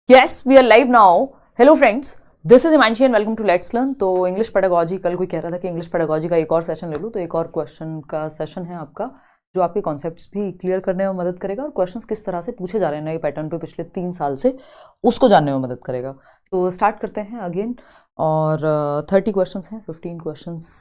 Yes, we are live now. Hello friends, this is Imanshi and welcome to Let's Learn. तो English pedagogy, कल कोई कह रहा था कि इंग्लिश पेडागोजी का एक और सेशन ले लूँ, तो एक और क्वेश्चन का सेशन है आपका जो आपके कॉन्सेप्ट्स भी क्लियर करने में मदद करेगा और क्वेश्चंस किस तरह से पूछे जा रहे हैं नए पैटर्न पे पिछले 3 साल से उसको जानने में मदद करेगा। तो स्टार्ट करते हैं अगेन। और 30 क्वेश्चंस हैं, 15 क्वेश्चंस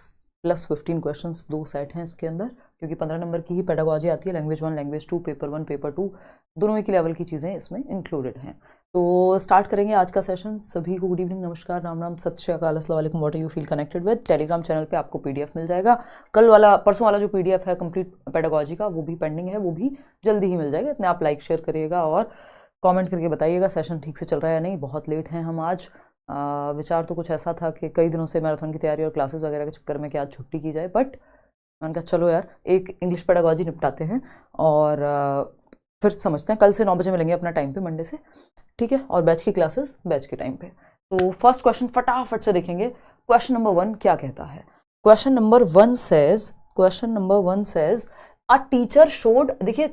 प्लस 15 क्वेश्चंस, 2 सेट हैं इसके अंदर, क्योंकि 15 नंबर की ही पेडागोजी आती है। लैंग्वेज 1, लैंग्वेज 2, पेपर 1, पेपर 2 दोनों एक ही लेवल की चीज़ें इसमें इंक्लूडेड हैं। तो स्टार्ट करेंगे आज का सेशन। सभी को गुड इवनिंग, नमस्कार, राम राम, सत श्री अकाल, अस्सलाम वालेकुम। What you feel connected with. Telegram channel पे आपको पीडीएफ मिल जाएगा। कल वाला परसों वाला जो पीडीएफ है कंप्लीट पेडागोजी का, वो भी पेंडिंग है, वो भी जल्दी ही मिल जाएगा। इतने आप लाइक शेयर करिएगा और कमेंट करके बताइएगा सेशन ठीक से चल रहा है या नहीं। बहुत लेट हैं हम आज। विचार तो कुछ ऐसा था कि कई दिनों से मैराथन की तैयारी और क्लासेस वगैरह के चक्कर में कि आज छुट्टी की जाए, बट मैंने कहा चलो यार एक इंग्लिश पेडागोजी निपटाते हैं और फिर समझते हैं। कल से 9 बजे मिलेंगे अपना टाइम पे, मंडे से, ठीक है। और बैच की क्लासेस बैच के टाइम पे। तो फर्स्ट क्वेश्चन फटाफट से देखेंगे। क्वेश्चन नंबर 1 क्या कहता है। Question number 1 says a teacher showed. देखिए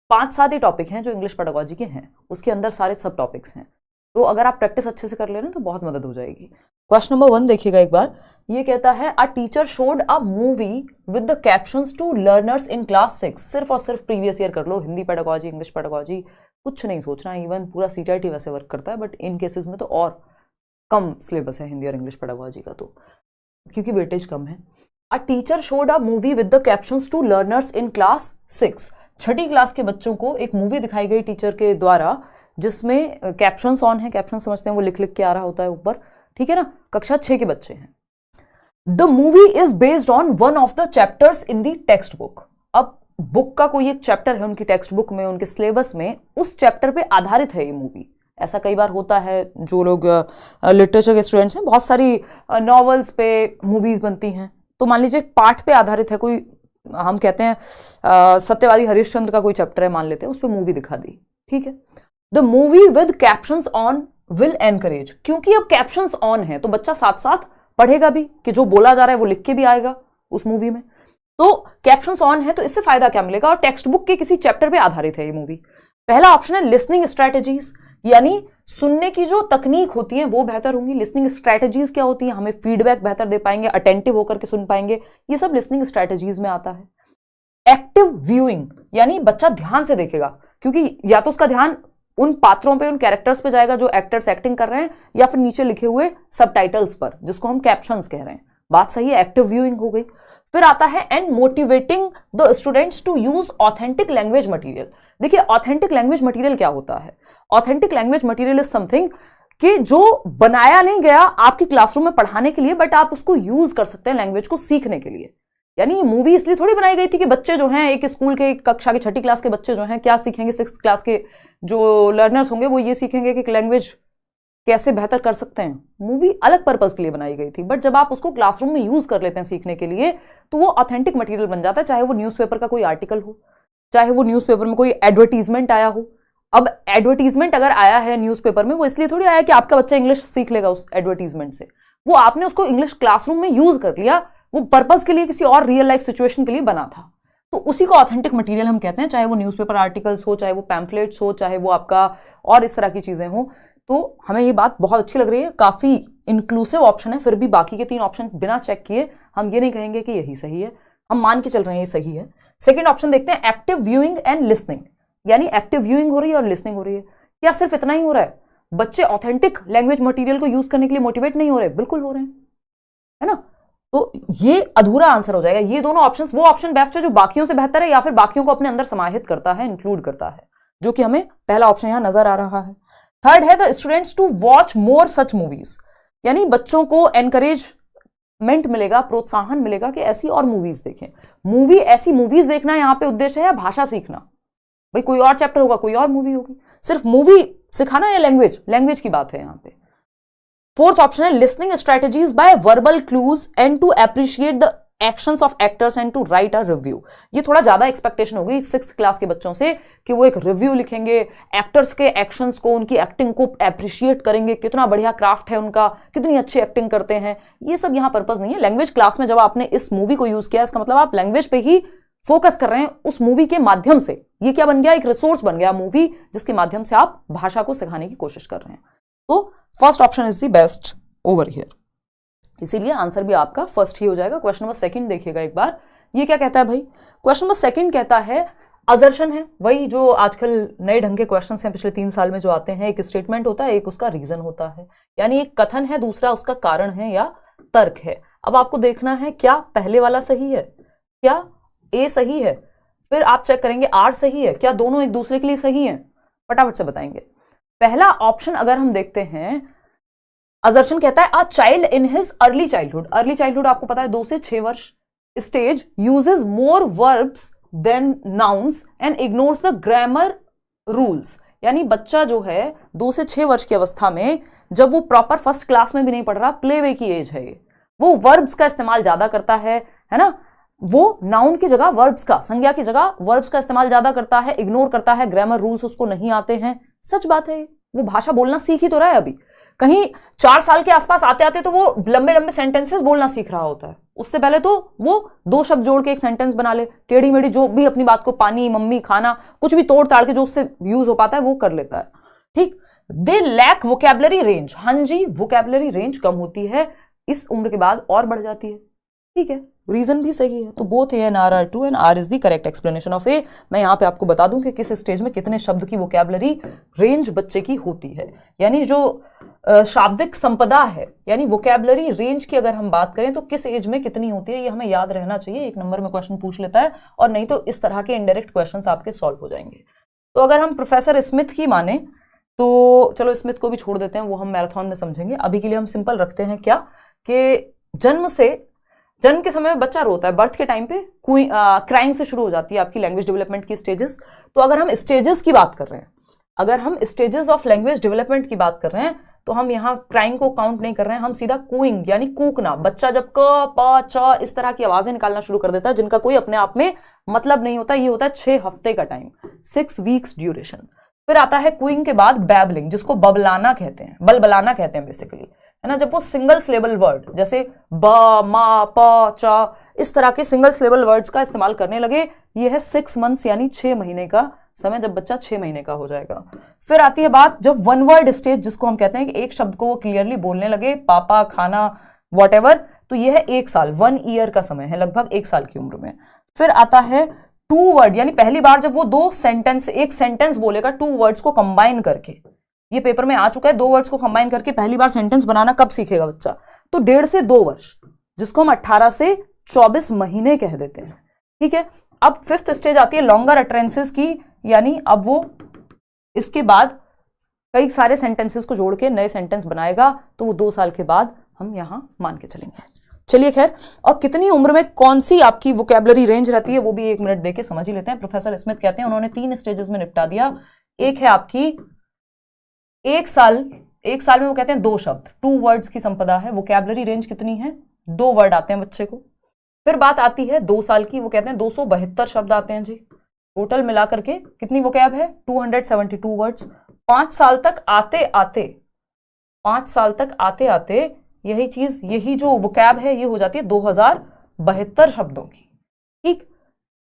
5-7 ही टॉपिक हैं जो इंग्लिश पेडागोजी के हैं, उसके अंदर सारे सब टॉपिक्स हैं। तो अगर आप प्रैक्टिस अच्छे से कर ले रहे हैं तो बहुत मदद हो जाएगी। क्वेश्चन नंबर 1 देखिएगा एक बार। ये कहता है a teacher showed a movie with the captions to learners in class 6। सिर्फ और सिर्फ प्रीवियस ईयर कर लो, हिंदी पेडागोजी, इंग्लिश पेडागोजी, कुछ नहीं सोचना है। इवन पूरा सीटीईटी वैसे वर्क करता है, बट इन केसेस में तो और कम सिलेबस है हिंदी और इंग्लिश पेडागोजी का, तो क्योंकि वेटेज कम है। A teacher showed a movie with the captions to learners in class 6। छठी क्लास के बच्चों को एक मूवी दिखाई गई टीचर के द्वारा जिसमें कैप्शंस ऑन है। कैप्शन समझते हैं, वो लिख लिख के आ रहा होता है ऊपर, ठीक है ना। कक्षा 6 के बच्चे हैं। The movie is based on one of the chapters in the text book. अब बुक का कोई एक चैप्टर है उनकी टेक्स्ट बुक में, उनके सिलेबस में, उस चैप्टर पे आधारित है ये मूवी। ऐसा कई बार होता है, जो लोग लिटरेचर के स्टूडेंट्स हैं, बहुत सारी नॉवेल्स पे मूवीज बनती हैं। तो मान लीजिए पाठ पे आधारित है कोई, हम कहते हैं सत्यवादी हरिश्चंद्र का कोई चैप्टर है मान लेते हैं, उस पर मूवी दिखा दी, ठीक है। The movie with captions on will encourage. क्योंकि अब कैप्शंस ऑन है तो बच्चा साथ साथ पढ़ेगा भी कि जो बोला जा रहा है वो लिख के भी आएगा उस मूवी में। तो कैप्शंस ऑन है तो इससे फायदा क्या मिलेगा, और टेक्स्ट बुक के किसी चैप्टर पे आधारित है ये मूवी। पहला ऑप्शन है लिसनिंग स्ट्रैटेजीज, यानी सुनने की जो तकनीक होती है वो बेहतर होंगी। लिसनिंग स्ट्रैटेजीज क्या होती है, हमें फीडबैक बेहतर दे पाएंगे, अटेंटिव होकर के सुन पाएंगे, ये सब लिसनिंग स्ट्रैटेजीज में आता है। एक्टिव व्यूइंग, यानी बच्चा ध्यान से देखेगा, क्योंकि या तो उसका ध्यान उन पात्रों पे, उन कैरेक्टर्स पे जाएगा जो एक्टर्स एक्टिंग कर रहे हैं, या फिर नीचे लिखे हुए सबटाइटल्स पर, जिसको हम कैप्शंस कह रहे हैं। बात सही है, एक्टिव व्यूइंग हो गई। फिर आता है and motivating the students to use authentic language material. देखिए ऑथेंटिक लैंग्वेज मटेरियल क्या होता है। Authentic language material is something कि जो बनाया नहीं गया आपकी क्लासरूम में पढ़ाने के लिए, बट आप उसको यूज कर सकते हैं लैंग्वेज को सीखने के लिए। यानी ये मूवी इसलिए थोड़ी बनाई गई थी कि बच्चे जो हैं, एक स्कूल के कक्षा के 6ठी क्लास के बच्चे जो हैं क्या सीखेंगे, 6th क्लास के जो लर्नर्स होंगे वो ये सीखेंगे कि लैंग्वेज कैसे बेहतर कर सकते हैं। मूवी अलग पर्पस के लिए बनाई गई थी, बट जब आप उसको क्लासरूम में यूज कर लेते हैं सीखने के लिए, तो वो ऑथेंटिक मटेरियल बन जाता है। चाहे वो न्यूज़पेपर का कोई आर्टिकल हो, चाहे वो न्यूज़पेपर में कोई एडवर्टीजमेंट आया हो। अब एडवर्टीजमेंट अगर आया है न्यूज़पेपर में, वो इसलिए थोड़ी आया कि आपका बच्चा इंग्लिश सीख लेगा उस एडवर्टीजमेंट से, वो आपने उसको इंग्लिश क्लासरूम में यूज कर लिया, वो पर्पस के लिए किसी और रियल लाइफ सिचुएशन के लिए बना था। तो उसी को ऑथेंटिक मटेरियल हम कहते हैं, चाहे वो न्यूज़पेपर आर्टिकल्स हो, चाहे वो पैम्फलेट्स हो, चाहे वो आपका और इस तरह की चीजें हो। तो हमें ये बात बहुत अच्छी लग रही है, काफी इंक्लूसिव ऑप्शन है। फिर भी बाकी के 3 ऑप्शन बिना चेक किए हम ये नहीं कहेंगे कि यही सही है, हम मान के चल रहे हैं ये सही है। सेकेंड ऑप्शन देखते हैं, एक्टिव व्यूइंग एंड लिसनिंग, यानी एक्टिव व्यूइंग हो रही है और लिसनिंग हो रही है। क्या सिर्फ इतना ही हो रहा है? बच्चे ऑथेंटिक लैंग्वेज मटेरियल को यूज करने के लिए मोटिवेट नहीं हो रहे? बिल्कुल हो रहे हैं, है ना। तो ये अधूरा आंसर हो जाएगा। ये दोनों ऑप्शंस, वो ऑप्शन बेस्ट है जो बाकियों से बेहतर है या फिर बाकियों को अपने अंदर समाहित करता है, इंक्लूड करता है, जो कि हमें पहला ऑप्शन यहां नजर आ रहा है। थर्ड है the students to watch more such movies, यानी बच्चों को एनकरेजमेंट मिलेगा, प्रोत्साहन मिलेगा कि ऐसी और मूवीज देखें। मूवी, ऐसी मूवीज देखना यहां पे उद्देश्य है, या भाषा सीखना? भाई कोई और चैप्टर होगा, कोई और मूवी होगी, सिर्फ मूवी सिखाना या लैंग्वेज? लैंग्वेज की बात है यहां पे। फोर्थ ऑप्शन है listening strategies by verbal clues and to appreciate the actions of actors and to write a review. ये थोड़ा ज्यादा एक्सपेक्टेशन होगी 6th क्लास के बच्चों से कि वो एक रिव्यू लिखेंगे, एक्टर्स के एक्शंस को, उनकी एक्टिंग को एप्रिशिएट करेंगे, कितना बढ़िया क्राफ्ट है उनका, कितनी अच्छी एक्टिंग करते हैं। ये सब यहाँ पर्पस नहीं है। लैंग्वेज क्लास में जब आपने इस मूवी को यूज किया, इसका मतलब आप लैंग्वेज पे ही फोकस कर रहे हैं उस मूवी के माध्यम से। ये क्या बन गया, एक रिसोर्स बन गया मूवी, जिसके माध्यम से आप भाषा को सिखाने की कोशिश कर रहे हैं। तो first option is the best over here, इसीलिए आंसर भी आपका फर्स्ट ही हो जाएगा। क्वेश्चन नंबर सेकंड देखिएगा एक बार, ये क्या कहता है भाई। क्वेश्चन नंबर सेकंड कहता है असर्शन है, वही जो आजकल नए ढंग के क्वेश्चन हैं पिछले 3 साल में जो आते हैं, एक स्टेटमेंट होता है, एक उसका रीजन होता है, यानी एक कथन है, दूसरा उसका कारण है या तर्क है। अब आपको देखना है क्या पहले वाला सही है, क्या ए सही है, फिर आप चेक करेंगे आर सही है, क्या दोनों एक दूसरे के लिए सही हैं, फटाफट से बताएंगे। पहला ऑप्शन अगर हम देखते हैं, असर्शन कहता है a child in his early childhood. Early childhood आपको पता है 2 से 6 वर्ष stage uses more verbs than nouns and ignores the grammar rules, यानी बच्चा जो है 2 से 6 वर्ष की अवस्था में, जब वो प्रॉपर फर्स्ट क्लास में भी नहीं पढ़ रहा, प्ले वे की एज है, वो वर्ब्स का इस्तेमाल ज्यादा करता है ना, वो नाउन की जगह वर्ब्स का, संज्ञा की जगह वर्ब्स का इस्तेमाल ज्यादा करता है, इग्नोर करता है, ग्रामर रूल्स उसको नहीं आते हैं। सच बात है, वो भाषा बोलना सीख ही तो रहा है अभी, कहीं 4 साल के आसपास आते आते तो वो लंबे लंबे सेंटेंसेस बोलना सीख रहा होता है, उससे पहले तो वो 2 शब्द जोड़ के एक सेंटेंस बना ले, टेढ़ी मेढ़ी जो भी अपनी बात को, पानी, मम्मी, खाना, कुछ भी तोड़ ताड़ के जो उससे यूज हो पाता है वो कर लेता है। ठीक, दे लैक वोकैबुलरी रेंज, हाँ जी, वोकैबुलरी रेंज कम होती है, इस उम्र के बाद और बढ़ जाती है। ठीक है, रीजन भी सही है, तो both A and R are true and R is the correct explanation of A. मैं यहां पे आपको बता दूं कि किस स्टेज में कितने शब्द की वोकैबुलरी रेंज बच्चे की होती है, यानी जो शाब्दिक संपदा है, यानी वोकैबुलरी रेंज की अगर हम बात करें तो किस एज में कितनी होती है, ये हमें याद रहना चाहिए। 1 नंबर में क्वेश्चन पूछ लेता है, और नहीं तो इस तरह के इनडायरेक्ट क्वेश्चंस आपके सॉल्व हो जाएंगे। तो अगर हम प्रोफेसर स्मिथ की माने तो चलो स्मिथ को भी छोड़ देते हैं, वो हम मैराथन में समझेंगे, अभी के लिए हम सिंपल रखते हैं क्या कि जन्म के समय में बच्चा रोता है, बर्थ के टाइम पे क्राइंग से शुरू हो जाती है आपकी लैंग्वेज डेवलपमेंट की स्टेजेस। तो अगर हम स्टेजेस की बात कर रहे हैं, अगर हम स्टेजेस ऑफ लैंग्वेज डेवलपमेंट की बात कर रहे हैं, तो हम यहाँ क्राइंग को काउंट नहीं कर रहे हैं, हम सीधा कूइंग यानी कूकना, बच्चा जब क प च इस तरह की आवाजें निकालना शुरू कर देता है जिनका कोई अपने आप में मतलब नहीं होता, ये होता है 6 हफ्ते का टाइम, 6 वीक्स ड्यूरेशन। फिर आता है कूइंग के बाद बैबलिंग, जिसको बबलाना कहते हैं, बलबलाना कहते हैं बेसिकली, है ना, जब वो सिंगल सिलेबल वर्ड जैसे ब, मा, प, च इस तरह के सिंगल सिलेबल वर्ड्स का इस्तेमाल करने लगे, ये है 6 मंथ्स यानी 6 महीने का समय, जब बच्चा 6 महीने का हो जाएगा। फिर आती है बात जब 1 वर्ड स्टेज, जिसको हम कहते हैं कि एक शब्द को वो क्लियरली बोलने लगे, पापा, खाना, वॉटएवर, तो ये है 1 साल, 1 ईयर का समय है, लगभग 1 साल की उम्र में। फिर आता है 2 वर्ड, यानी पहली बार जब वो 2 सेंटेंस, एक सेंटेंस बोलेगा 2 वर्ड्स को कंबाइन करके, ये पेपर में आ चुका है, 2 वर्ड्स को कंबाइन करके पहली बार सेंटेंस बनाना कब सीखेगा बच्चा, तो 1.5 से 2 वर्ष, जिसको हम 18 से 24 महीने कह देते हैं। ठीक है, अब 5th स्टेज आती है लॉन्गर अटरेंसेस की, यानी अब वो इसके बाद कई सारे सेंटेंसेस को जोड़ के नए सेंटेंस बनाएगा, तो वो 2 साल के बाद हम यहां मान के चलेंगे। चलिए खैर, और कितनी उम्र में कौन सी आपकी वोकैबुलरी रेंज रहती है वो भी 1 मिनट देके समझ ही लेते हैं। प्रोफेसर स्मिथ कहते हैं उन्होंने 3 स्टेजेस में निपटा दिया। एक है आपकी 1 साल में वो कहते हैं 2 शब्द, 2 वर्ड्स की संपदा है, वोकैबुलरी रेंज कितनी है, 2 वर्ड आते हैं बच्चे को। फिर बात आती है 2 साल की, वो कहते हैं 272 शब्द आते हैं जी, टोटल मिलाकर के कितनी वोकैब है, 272 वर्ड्स। 5 साल तक आते आते यही जो वोकैब है ये हो जाती है 2072 शब्दों की। ठीक,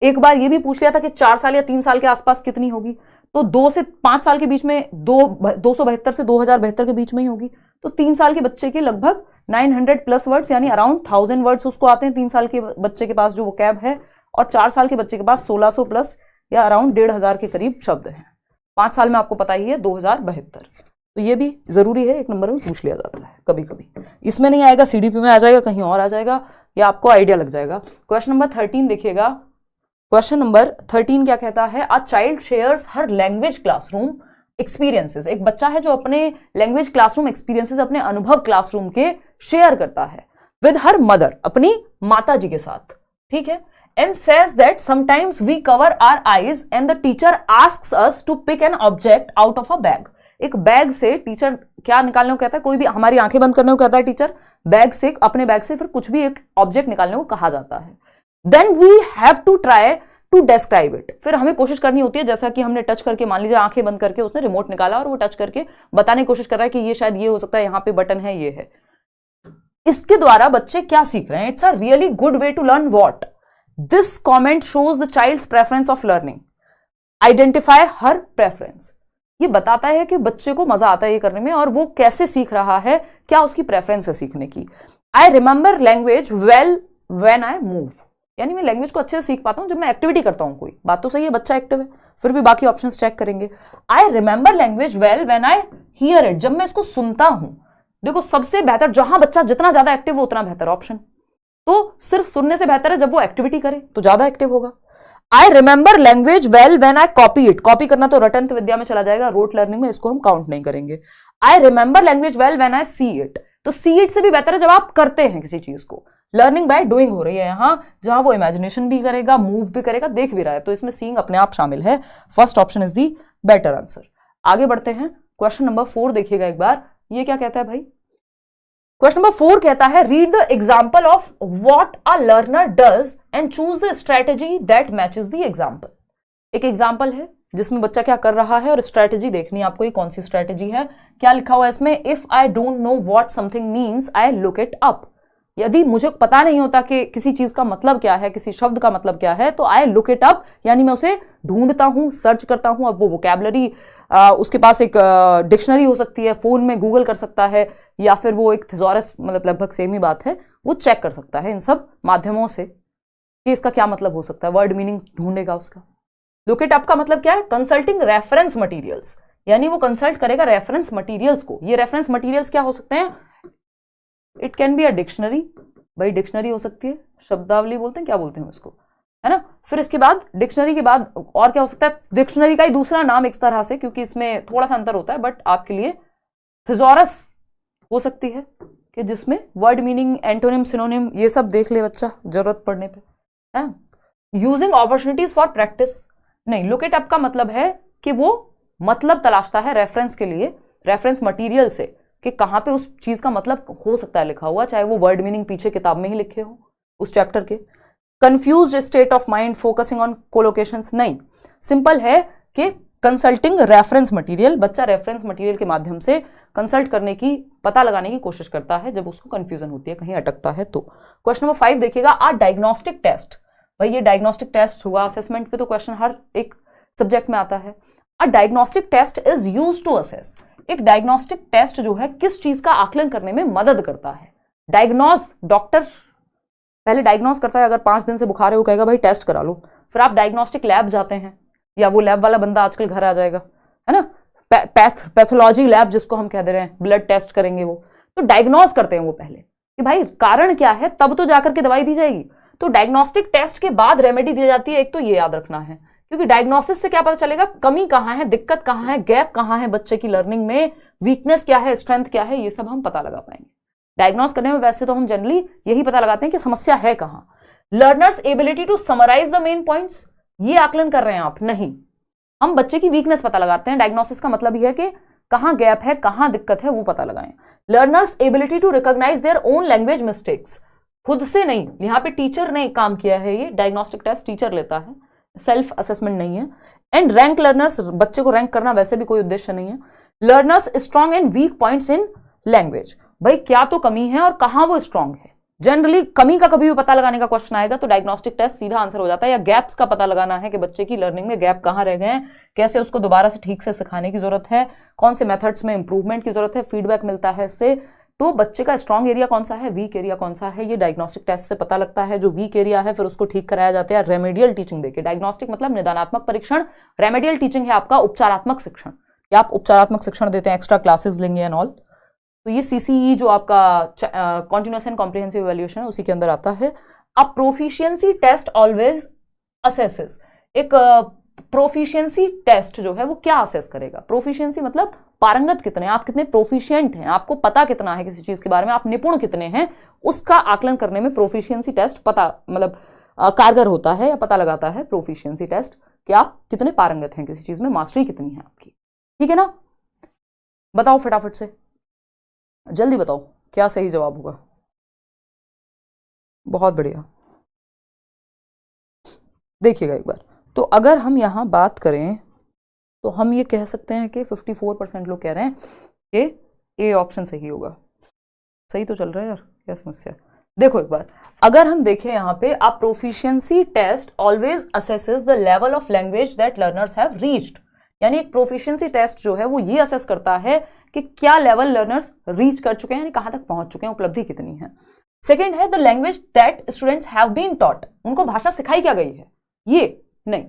एक बार ये भी पूछ लिया था कि 4 साल या 3 साल के आसपास कितनी होगी, तो 2 से 5 साल के बीच में 272 से 2072 के बीच में ही होगी, तो 3 साल के बच्चे के लगभग 900 प्लस वर्ड्स यानी अराउंड 1000 वर्ड्स उसको आते हैं 3 साल के बच्चे के पास जो वोकैब है, और 4 साल के बच्चे के पास 1600 प्लस या अराउंड 1500 के करीब शब्द हैं। 5 साल में आपको पता ही है 2072, तो ये भी जरूरी है, 1 नंबर में पूछ लिया जाता है कभी कभी, इसमें नहीं आएगा, सीडीपी में आ जाएगा, कहीं और आ जाएगा, या आपको आइडिया लग जाएगा। क्वेश्चन नंबर 13 देखिएगा, क्वेश्चन नंबर 13 क्या कहता है, a child shares her language classroom experiences, एक बच्चा है जो अपने लैंग्वेज क्लासरूम एक्सपीरियंसेस, अपने अनुभव क्लासरूम के शेयर करता है विद हर मदर, अपनी माता जी के साथ। ठीक है, and says that sometimes we cover our eyes and the teacher asks us to pick an object out of a bag. एक बैग से टीचर क्या निकालने को कहता है, कोई भी हमारी आंखें बंद करने को कहता है टीचर, बैग से, अपने बैग से फिर कुछ भी एक ऑब्जेक्ट निकालने को कहा जाता है। Then we have to try to describe it, फिर हमें कोशिश करनी होती है, जैसा कि हमने टच करके, मान लीजिए आंखें बंद करके उसने रिमोट निकाला और वो टच करके बताने की कोशिश कर रहा है कि ये शायद ये हो सकता है, यहाँ पे बटन है, ये है। इसके द्वारा बच्चे क्या सीख रहे हैं, it's a really good way to learn what, this comment shows the child's preference of learning, identify her preference. ये बताता है कि बच्चे को मजा आता है ये करने में और वो कैसे सीख रहा है, क्या उसकी प्रेफरेंस है सीखने की। I remember language well when I move, यानी मैं लैंग्वेज को अच्छे से सीख पाता हूं जब मैं एक्टिविटी करता हूं। कोई बात तो सही है, बच्चा एक्टिव है, फिर भी बाकी ऑप्शंस चेक करेंगे। I remember language well when I hear it, जब मैं इसको सुनता हूं। देखो सबसे बेहतर, जहां बच्चा जितना ज्यादा एक्टिव हो उतना बेहतर ऑप्शन। तो सिर्फ सुनने से बेहतर है जब वो एक्टिविटी करे तो ज्यादा एक्टिव होगा। I remember language well when I copy it, copy करना तो रटंत विद्या में चला जाएगा, रोट लर्निंग में इसको हम काउंट नहीं करेंगे। I remember language well when I see it, तो सी इट से भी बेहतर है जब आप करते हैं किसी चीज को। लर्निंग बाय डूइंग हो रही है यहां, जहां वो इमेजिनेशन भी करेगा, मूव भी करेगा, देख भी रहा है, तो इसमें सीइंग अपने आप शामिल है। First option is the better answer. आगे बढ़ते हैं, क्वेश्चन नंबर 4 देखिएगा एक बार, ये क्या कहता है भाई। क्वेश्चन नंबर 4 कहता है read the example of what a learner does and choose the strategy that matches the example. एक एग्जाम्पल है जिसमें बच्चा क्या कर रहा है और स्ट्रेटेजी देखनी है आपको, ये कौन सी स्ट्रेटेजी है। क्या लिखा हुआ है इसमें, if I don't know what something means I look it up. यदि मुझे पता नहीं होता कि किसी चीज का मतलब क्या है, किसी शब्द का मतलब क्या है, तो आई लुक इट अप, यानी मैं उसे ढूंढता हूं, सर्च करता हूं। अब वो वोकैबुलरी उसके पास एक डिक्शनरी हो सकती है, फोन में गूगल कर सकता है, या फिर वो एक थिजॉरस, मतलब लगभग सेम ही बात है, वो चेक कर सकता है इन सब माध्यमों से कि इसका क्या मतलब हो सकता है, वर्ड मीनिंग ढूंढेगा उसका। लुक इट अप का मतलब क्या है, कंसल्टिंग रेफरेंस मटीरियल्स, यानी वो कंसल्ट करेगा रेफरेंस मटीरियल्स को। ये रेफरेंस मटीरियल्स क्या हो सकते हैं, it can be a dictionary, भाई डिक्शनरी हो सकती है, शब्दावली बोलते हैं, क्या बोलते हैं उसको, है ना। फिर इसके बाद डिक्शनरी के बाद और क्या हो सकता है, डिक्शनरी का ही दूसरा नाम इस तरह से, क्योंकि इसमें थोड़ा सा अंतर होता है, बट आपके लिए थिजॉरस हो सकती है कि जिसमें वर्ड मीनिंग, एंटोनिम, सिनोनिम ये सब देख ले बच्चा जरूरत पड़ने पे, है। यूजिंग अपॉर्चुनिटीज फॉर प्रैक्टिस नहीं, लुक इट अप का मतलब है कि वो मतलब तलाशता है रेफरेंस के लिए, रेफरेंस मटीरियल से, कि कहां पे उस चीज का मतलब हो सकता है लिखा हुआ, चाहे वो वर्ड मीनिंग पीछे किताब में ही लिखे हो उस चैप्टर के। Confused state of mind focusing on collocations नहीं, सिंपल है कि कंसल्टिंग रेफरेंस मटेरियल, बच्चा रेफरेंस मटेरियल के माध्यम से कंसल्ट करने की, पता लगाने की कोशिश करता है जब उसको कंफ्यूजन होती है, कहीं अटकता है तो। क्वेश्चन नंबर 5 देखिएगा, आ डायग्नोस्टिक टेस्ट, भाई ये डायग्नोस्टिक टेस्ट हुआ, असेसमेंट पे तो क्वेश्चन हर एक सब्जेक्ट में आता है। A diagnostic test is used to assess, एक डायग्नोस्टिक टेस्ट जो है किस चीज का आकलन करने में मदद करता है। डायग्नोस, डॉक्टर पहले डायग्नोस करता है, अगर 5 दिन से बुखार है वो कहेगा भाई टेस्ट करा लो, फिर आप डायग्नोस्टिक लैब जाते हैं, या वो लैब वाला बंदा आजकल घर आ जाएगा, है ना, पैथोलॉजी लैब जिसको हम कह दे रहे हैं, ब्लड टेस्ट करेंगे वो, तो डायग्नोस करते हैं वो पहले कि भाई कारण क्या है, तब तो जाकर के दवाई दी जाएगी। तो डायग्नोस्टिक टेस्ट के बाद रेमेडी दी जाती है, एक तो ये याद रखना है, क्योंकि डायग्नोसिस से क्या पता चलेगा कमी कहां है, दिक्कत कहां है, गैप कहां है बच्चे की लर्निंग में, वीकनेस क्या है, स्ट्रेंथ क्या है, ये सब हम पता लगा पाएंगे। डायग्नोस करने में वैसे तो हम जनरली यही पता लगाते हैं कि समस्या है कहां। Learners ability to summarise the main points, ये आकलन कर रहे हैं आप, नहीं, हम बच्चे की वीकनेस पता लगाते हैं। डायग्नोसिस का मतलब यह है कि कहां गैप है, कहां दिक्कत है, वो पता लगाएं। Learners ability to recognise their own language mistakes, खुद से नहीं, यहाँ पे टीचर ने काम किया है, ये डायग्नोस्टिक टेस्ट टीचर लेता है, सेल्फ असेसमेंट नहीं है। एंड रैंक लर्नर्स, बच्चे को रैंक करना वैसे भी कोई उद्देश्य नहीं है। Learners strong and weak points in language, भाई क्या तो कमी है और कहां वो स्ट्रॉन्ग है। जनरली कमी का कभी भी पता लगाने का क्वेश्चन आएगा तो डायग्नोस्टिक टेस्ट सीधा आंसर हो जाता है, या गैप्स का पता लगाना है कि बच्चे की लर्निंग में गैप कहां रह गए हैं, कैसे उसको दोबारा से ठीक से सिखाने की जरूरत है, कौन से मेथड्स में इंप्रूवमेंट की जरूरत है, फीडबैक मिलता है इससे। तो बच्चे का स्ट्रॉन्ग एरिया कौन सा है, वीक एरिया कौन सा है, ये डायग्नोस्टिक टेस्ट से पता लगता है। जो वीक एरिया है फिर उसको ठीक कराया जाता है रेमेडियल टीचिंग देके। डायग्नोस्टिक मतलब निदानात्मक परीक्षण, रेमेडियल टीचिंग है आपका उपचारात्मक शिक्षण, या आप उपचारात्मक शिक्षण देते हैं, एक्स्ट्रा क्लासेस लेंगे एंड ऑल। तो ये सीसीई जो आपका कॉन्टिन्यूअस एंड कॉम्प्रिहेंसिव इवैल्यूएशन है उसी के अंदर आता है। अब प्रोफिशिएंसी टेस्ट ऑलवेज असेसेस, एक प्रोफिशिएंसी टेस्ट जो है वो क्या असेस करेगा, प्रोफिशिएंसी मतलब पारंगत कितने, आप कितने प्रोफिशिएंट हैं, आपको पता कितना है किसी चीज के बारे में, आप निपुण कितने हैं, उसका आकलन करने में प्रोफिशिएंसी टेस्ट पता मतलब कारगर होता है या पता लगाता है प्रोफिशिएंसी टेस्ट कि आप कितने पारंगत हैं किसी चीज में, मास्टरी कितनी है आपकी। ठीक है ना, बताओ फटाफट से, जल्दी बताओ क्या सही जवाब होगा। बहुत बढ़िया, देखिएगा एक बार, तो अगर हम यहां बात करें तो हम ये कह सकते हैं कि 54% लोग कह रहे हैं कि ए ऑप्शन सही होगा। सही तो चल रहा है यार, क्या समस्या है। देखो एक बार, अगर हम देखें यहाँ पे, a proficiency test always assesses the level of language that learners have reached, यानी एक प्रोफिशिएंसी टेस्ट जो है वो ये असेस करता है कि क्या लेवल लर्नर्स रीच कर चुके हैं, यानी कहां तक पहुंच चुके हैं, उपलब्धि कितनी है। सेकेंड है the language that students have been taught, उनको भाषा सिखाई क्या गई है, ये नहीं।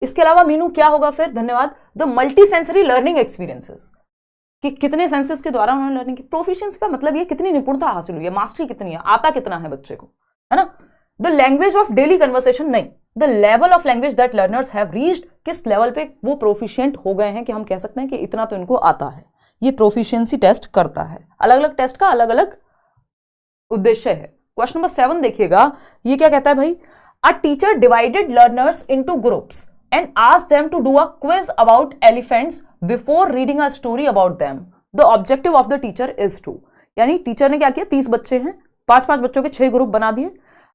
इसके अलावा मीनू क्या होगा फिर, धन्यवाद, the multi sensory learning experiences, कि कितने सेंसेस के द्वारा उन्होंने लर्निंग की। प्रोफिशिएंसी का मतलब ये कितनी निपुणता हासिल हुई है, मास्टरी कितनी है, आता कितना है बच्चे को, है ना। The language of daily conversation नहीं, the level of language that learners have reached, किस लेवल पे वो प्रोफिशिएंट हो गए हैं कि हम कह सकते हैं कि इतना तो इनको आता है। ये प्रोफिशिएंसी टेस्ट करता है। अलग अलग टेस्ट का अलग अलग उद्देश्य है। क्वेश्चन नंबर 7 देखिएगा, ये क्या कहता है भाई, a teacher divided learners into groups and ask them to do a quiz about elephants before reading a story about them. The objective of the teacher is to, यानी टीचर ने क्या किया, 30 बच्चे हैं, 5-5 बच्चों के 6 ग्रुप बना दिए।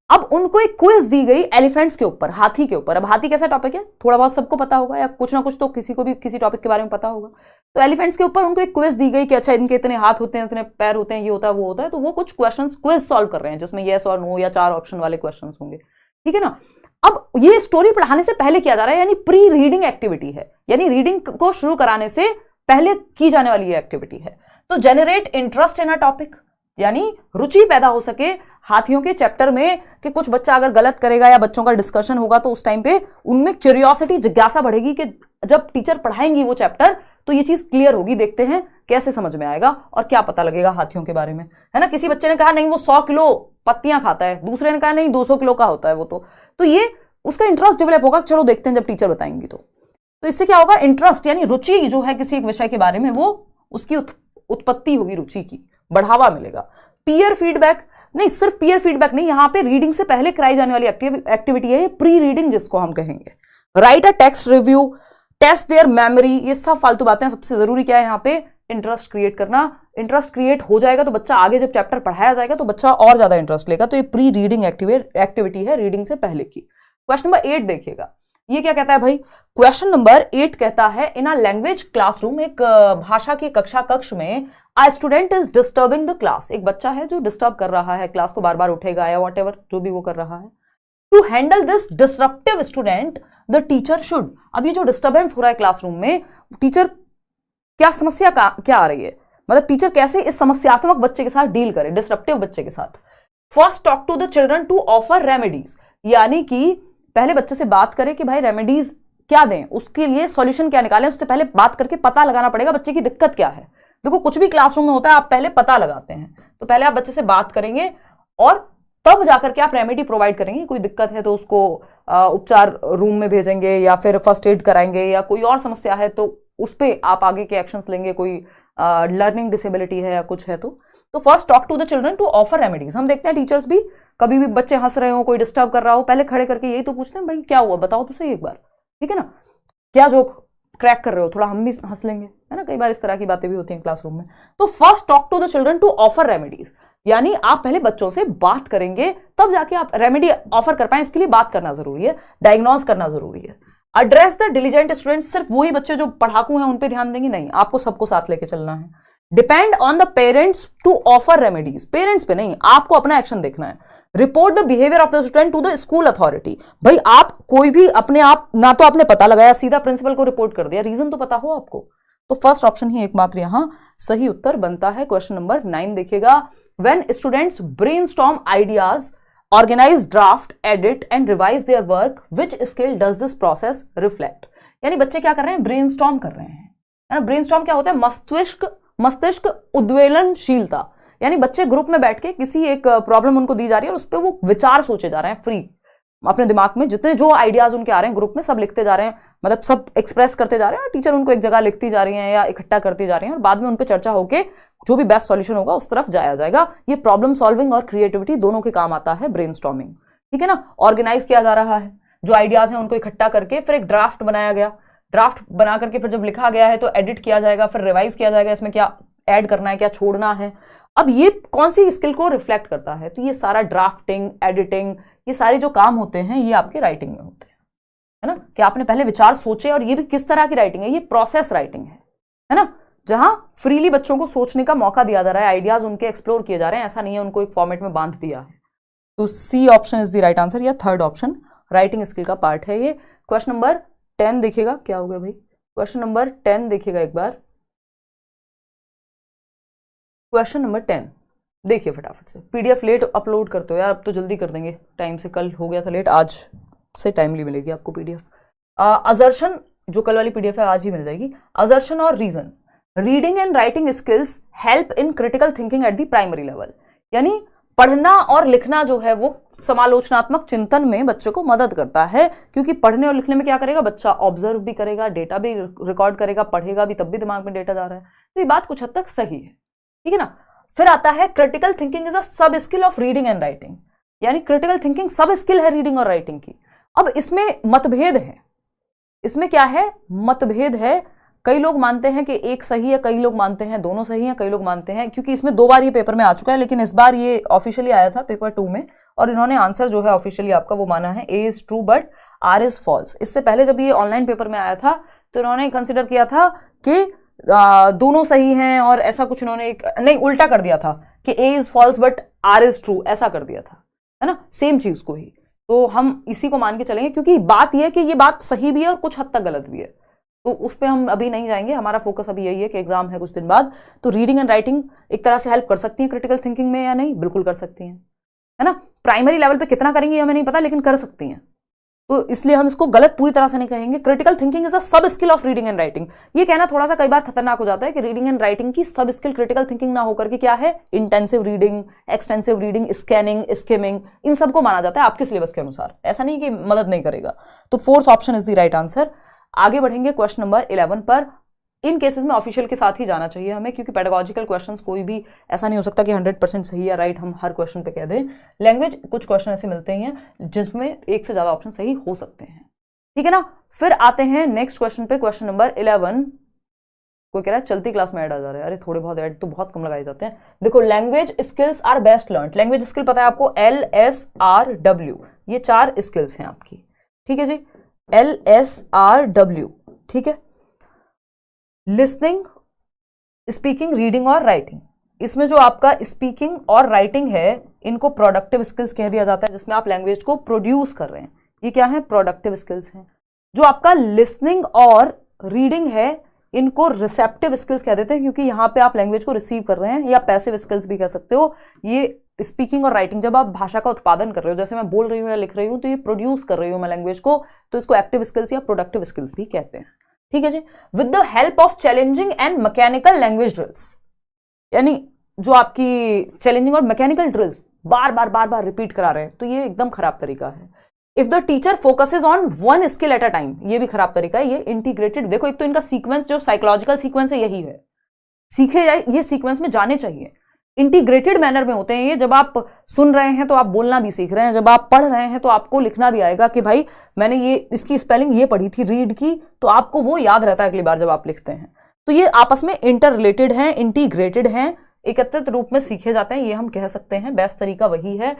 अब उनको एक क्विज दी गई एलिफेंट्स के ऊपर, हाथी के ऊपर। अब हाथी कैसा टॉपिक है, थोड़ा बहुत सबको पता होगा, या कुछ ना कुछ तो किसी को भी किसी टॉपिक के बारे में पता होगा। तो एलिफेंट्स के ऊपर उनको एक क्विज दी गई कि अच्छा इनके इतने हाथ होते हैं, इतने पैर होते हैं, ये होता है वो होता है। तो वो कुछ क्वेश्चंस क्विज सॉल्व कर रहे हैं, जिसमें येस और नो या 4 ऑप्शन वाले क्वेश्चंस होंगे, ठीक है ना। अब ये स्टोरी पढ़ाने से पहले किया जा रहा है, यानी प्री रीडिंग एक्टिविटी है, यानी रीडिंग को शुरू कराने से पहले की जाने वाली ये एक्टिविटी है। तो generate interest in a topic, यानी रुचि पैदा हो सके हाथियों के चैप्टर में, कि कुछ बच्चा अगर गलत करेगा या बच्चों का डिस्कशन होगा तो उस टाइम पे उनमें क्यूरियोसिटी, जिज्ञासा बढ़ेगी कि जब टीचर पढ़ाएंगी वो चैप्टर तो ये चीज क्लियर होगी, देखते हैं कैसे समझ में आएगा और क्या पता लगेगा हाथियों के बारे में, है ना। किसी बच्चे ने कहा नहीं वो 100 किलो पत्तियां खाता है, दूसरे ने कहा नहीं 200 किलो का होता है वो, तो ये उसका इंटरेस्ट डेवलप होगा, चलो देखते हैं जब टीचर बताएंगी। तो इससे क्या होगा, इंटरेस्ट यानी रुचि जो है किसी एक विषय के बारे में, वो उसकी उत्पत्ति होगी, रुचि की बढ़ावा मिलेगा। पीयर फीडबैक नहीं, सिर्फ पीयर फीडबैक नहीं, यहां पे रीडिंग से पहले कराई जाने वाली एक्टिविटी है प्री रीडिंग, जिसको हम कहेंगे। Write a text review, test their memory, ये सब फालतू बातें। सबसे जरूरी क्या है यहाँ पे, इंटरेस्ट क्रिएट करना। इंटरेस्ट क्रिएट हो जाएगा तो बच्चा आगे जब चैप्टर पढ़ाया जाएगा तो बच्चा और ज्यादा इंटरेस्ट लेगा। तो ये प्री रीडिंग एक्टिविटी है, रीडिंग से पहले की। क्वेश्चन नंबर 8 देखिएगा, ये क्या कहता है भाई। क्वेश्चन नंबर 8 कहता है, इन अ लैंग्वेज क्लासरूम, एक भाषा की कक्ष में, a student is disturbing the class, एक बच्चा है जो डिस्टर्ब कर रहा है क्लास को, बार बार उठेगा या व्हाटएवर जो भी वो कर रहा है। To handle this disruptive student the teacher should, अब ये जो डिस्टर्बेंस हो रहा है क्लासरूम में, टीचर क्या समस्या क्या आ रही है, मतलब टीचर कैसे इस समस्यात्मक बच्चे के साथ डील करे, डिसरप्टिव बच्चे के साथ। First talk to the children to offer remedies, यानी कि पहले बच्चे से बात करें कि भाई रेमेडीज क्या दें, उसके लिए सॉल्यूशन क्या निकालें, उससे पहले बात करके पता लगाना पड़ेगा बच्चे की दिक्कत क्या है। देखो कुछ भी क्लासरूम में होता है, आप पहले पता लगाते हैं, तो पहले आप बच्चे से बात करेंगे और तब जाकर के आप रेमेडी प्रोवाइड करेंगे। कोई दिक्कत है तो उसको उपचार रूम में भेजेंगे या फिर फर्स्ट एड कराएंगे, या कोई और समस्या है तो उस पर आप आगे के एक्शंस लेंगे, कोई लर्निंग डिसेबिलिटी है या कुछ है तो first talk to the children to offer remedies. हम देखते हैं टीचर्स भी, कभी भी बच्चे हंस रहे हो, कोई डिस्टर्ब कर रहा हो, पहले खड़े करके यही तो पूछते हैं, भाई क्या हुआ बताओ तो सही एक बार, ठीक है ना, क्या जोक क्रैक कर रहे हो, थोड़ा हम भी हंस लेंगे, है ना। कई बार इस तरह की बातें भी होती हैं क्लासरूम में। तो first talk to the children to offer remedies, यानी आप पहले बच्चों से बात करेंगे तब जाके आप रेमेडी ऑफर कर पाए, इसके लिए बात करना जरूरी है, डायग्नोज करना जरूरी है। एड्रेस द डिलीजेंट स्टूडेंट, सिर्फ वही बच्चे जो पढ़ाकू हैं उन पे ध्यान देंगे नहीं, आपको सबको साथ लेके चलना है। Depend on the parents to offer remedies, parents पे नहीं, आपको अपना एक्शन देखना है। Report the behaviour of the student to the school authority, भाई आप कोई भी अपने आप ना तो आपने पता लगाया, सीधा प्रिंसिपल को रिपोर्ट कर दिया, रीजन तो पता हो आपको। तो फर्स्ट ऑप्शन ही एकमात्र यहां सही उत्तर बनता है। क्वेश्चन नंबर 9 देखिएगा, when students brainstorm ideas, organise, draft, edit and revise their work, which skill does this process reflect, यानी बच्चे क्या कर रहे हैं, ब्रेनस्टॉर्म कर रहे हैं, है ना। ब्रेनस्टॉर्म क्या होता है, मस्तिष्क उद्वेलनशीलता, यानी बच्चे ग्रुप में बैठ के किसी एक प्रॉब्लम उनको दी जा रही है और उस पर वो विचार सोचे जा रहे हैं, फ्री अपने दिमाग में जितने जो आइडियाज उनके आ रहे हैं ग्रुप में सब लिखते जा रहे हैं, मतलब सब एक्सप्रेस करते जा रहे हैं, और टीचर उनको एक जगह लिखती जा रही है या इकट्ठा करती जा रही है, और बाद में उन पर चर्चा होकर जो भी बेस्ट सॉल्यूशन होगा उस तरफ जाया जाएगा। ये प्रॉब्लम सॉल्विंग और क्रिएटिविटी दोनों के काम आता है ब्रेनस्टॉर्मिंग, ठीक है ना। ऑर्गेनाइज किया जा रहा है, जो आइडियाज हैं उनको इकट्ठा करके फिर एक ड्राफ्ट बनाया गया, ड्राफ्ट बना करके फिर जब लिखा गया है तो एडिट किया जाएगा, फिर रिवाइज किया जाएगा, इसमें क्या ऐड करना है क्या छोड़ना है। अब ये कौन सी स्किल को रिफ्लेक्ट करता है, तो ये सारा ड्राफ्टिंग, एडिटिंग, ये सारे जो काम होते हैं ये आपके राइटिंग में होते हैं, है ना, कि आपने पहले विचार सोचे, और ये भी किस तरह की राइटिंग है, ये प्रोसेस राइटिंग है ना। जहां फ्रीली बच्चों को सोचने का मौका दिया जा रहा है, आइडियाज उनके एक्सप्लोर किए जा रहे हैं, ऐसा नहीं है उनको एक फॉर्मेट में बांध दिया है। तो C option is the right answer, या थर्ड ऑप्शन राइटिंग स्किल का पार्ट है ये। क्वेश्चन नंबर 10 देखिएगा, क्या हो गया भाई, क्वेश्चन नंबर 10 देखिएगा एक बार, क्वेश्चन नंबर 10 देखिए फटाफट से। पीडीएफ लेट अपलोड करते हो यार, अब तो जल्दी कर देंगे टाइम से, कल हो गया था लेट, आज से टाइमली मिलेगी आपको पीडीएफ। अजर्शन जो कल वाली पीडीएफ है आज ही मिल जाएगी। अजर्शन और reason, reading and writing skills help in critical thinking at the primary level, यानी पढ़ना और लिखना जो है वो समालोचनात्मक चिंतन में बच्चे को मदद करता है, क्योंकि पढ़ने और लिखने में क्या करेगा बच्चा, ऑब्जर्व भी करेगा, डेटा भी रिकॉर्ड करेगा, पढ़ेगा भी तब भी दिमाग में डेटा जा रहा है। तो ये बात कुछ हद तक सही है, ठीक है ना। फिर आता है क्रिटिकल थिंकिंग इज अ सब skill of reading and writing, यानी क्रिटिकल थिंकिंग सब स्किल है रीडिंग और राइटिंग की। अब इसमें मतभेद है, इसमें क्या है, मतभेद है। कई लोग मानते हैं कि एक सही है, कई लोग मानते हैं दोनों सही हैं, कई लोग मानते हैं, क्योंकि इसमें 2 बार ये पेपर में आ चुका है, लेकिन इस बार ये ऑफिशियली आया था पेपर 2 में, और इन्होंने आंसर जो है ऑफिशियली आपका वो माना है A is true but R is false. इससे पहले जब ये ऑनलाइन पेपर में आया था तो इन्होंने कंसिडर किया था कि दोनों सही हैं, और ऐसा कुछ इन्होंने नहीं उल्टा कर दिया था कि A is false but R is true, ऐसा कर दिया था, है ना, सेम चीज को ही। तो हम इसी को मान के चलेंगे, क्योंकि बात यह है कि ये बात सही भी है और कुछ हद तक गलत भी है, तो उस पर हम अभी नहीं जाएंगे। हमारा फोकस अभी यही है कि एग्जाम है कुछ दिन बाद, तो रीडिंग एंड राइटिंग एक तरह से हेल्प कर सकती है क्रिटिकल थिंकिंग में या नहीं, बिल्कुल कर सकती हैं, है ना। प्राइमरी लेवल पे कितना करेंगे हमें नहीं पता, लेकिन कर सकती हैं, तो इसलिए हम इसको गलत पूरी तरह से नहीं कहेंगे। क्रिटिकल थिंकिंग इज अ सब skill of reading and writing, ये कहना थोड़ा सा कई बार खतरनाक हो जाता है कि रीडिंग एंड राइटिंग की सब स्किल क्रिटिकल थिंकिंग ना होकर के क्या है, intensive reading, extensive reading, scanning, skimming, इन सबको माना जाता है आपके सिलेबस के अनुसार, ऐसा नहीं कि मदद नहीं करेगा। तो fourth option is the right answer. आगे बढ़ेंगे क्वेश्चन नंबर 11 पर। इन केसेस में ऑफिशियल के साथ ही जाना चाहिए हमें, क्योंकि पेडागोजिकल क्वेश्चंस कोई भी ऐसा नहीं हो सकता कि 100% सही या राइट हम हर क्वेश्चन पे कह दें। लैंग्वेज कुछ क्वेश्चन ऐसे मिलते हैं जिसमें एक से ज्यादा ऑप्शन सही हो सकते हैं, ठीक है ना। फिर आते हैं नेक्स्ट क्वेश्चन पे, क्वेश्चन नंबर 11। कोई कह रहा है चलती क्लास में ऐड आ जा रहा है, अरे थोड़े बहुत ऐड तो बहुत कम लगाए जाते हैं। देखो, language skills are best learn, language skill पता है आपको, LSRW, ये 4 स्किल्स हैं आपकी, ठीक है जी, LSRW, ठीक है। लिसनिंग, स्पीकिंग, रीडिंग और राइटिंग, इसमें जो आपका स्पीकिंग और राइटिंग है इनको प्रोडक्टिव स्किल्स कह दिया जाता है, जिसमें आप लैंग्वेज को प्रोड्यूस कर रहे हैं, ये क्या है, प्रोडक्टिव स्किल्स हैं। जो आपका लिसनिंग और रीडिंग है इनको रिसेप्टिव स्किल्स कह देते हैं, क्योंकि यहां पे आप लैंग्वेज को रिसीव कर रहे हैं, या पैसिव स्किल्स भी कह सकते हो। ये स्पीकिंग और राइटिंग जब आप भाषा का उत्पादन कर रहे हो, जैसे मैं बोल रही हूँ या लिख रही हूँ, तो ये प्रोड्यूस कर रही हूँ मैं लैंग्वेज को, तो इसको एक्टिव स्किल्स या प्रोडक्टिव स्किल्स भी कहते हैं, ठीक है जी। With the help of challenging and mechanical language drills, यानी जो आपकी चैलेंजिंग और मैकेनिकल ड्रिल्स बार बार रिपीट करा रहे हैं, तो ये एकदम खराब तरीका है। If the teacher focuses on one skill at a time, ये भी खराब तरीका है। ये इंटीग्रेटेड, देखो एक तो इनका सीक्वेंस जो साइकोलॉजिकल सीक्वेंस है यही है, सीखे जाए ये सीक्वेंस में जाने चाहिए, इंटीग्रेटेड मैनर में होते हैं ये। जब आप सुन रहे हैं तो आप बोलना भी सीख रहे हैं, जब आप पढ़ रहे हैं तो आपको लिखना भी आएगा कि भाई मैंने ये इसकी स्पेलिंग ये पढ़ी थी रीड की, तो आपको वो याद रहता है अगली बार जब आप लिखते हैं। तो ये आपस में इंटर रिलेटेड हैं, इंटीग्रेटेड हैं, एकत्रित रूप में सीखे जाते हैं, ये हम कह सकते हैं बेस्ट तरीका वही है।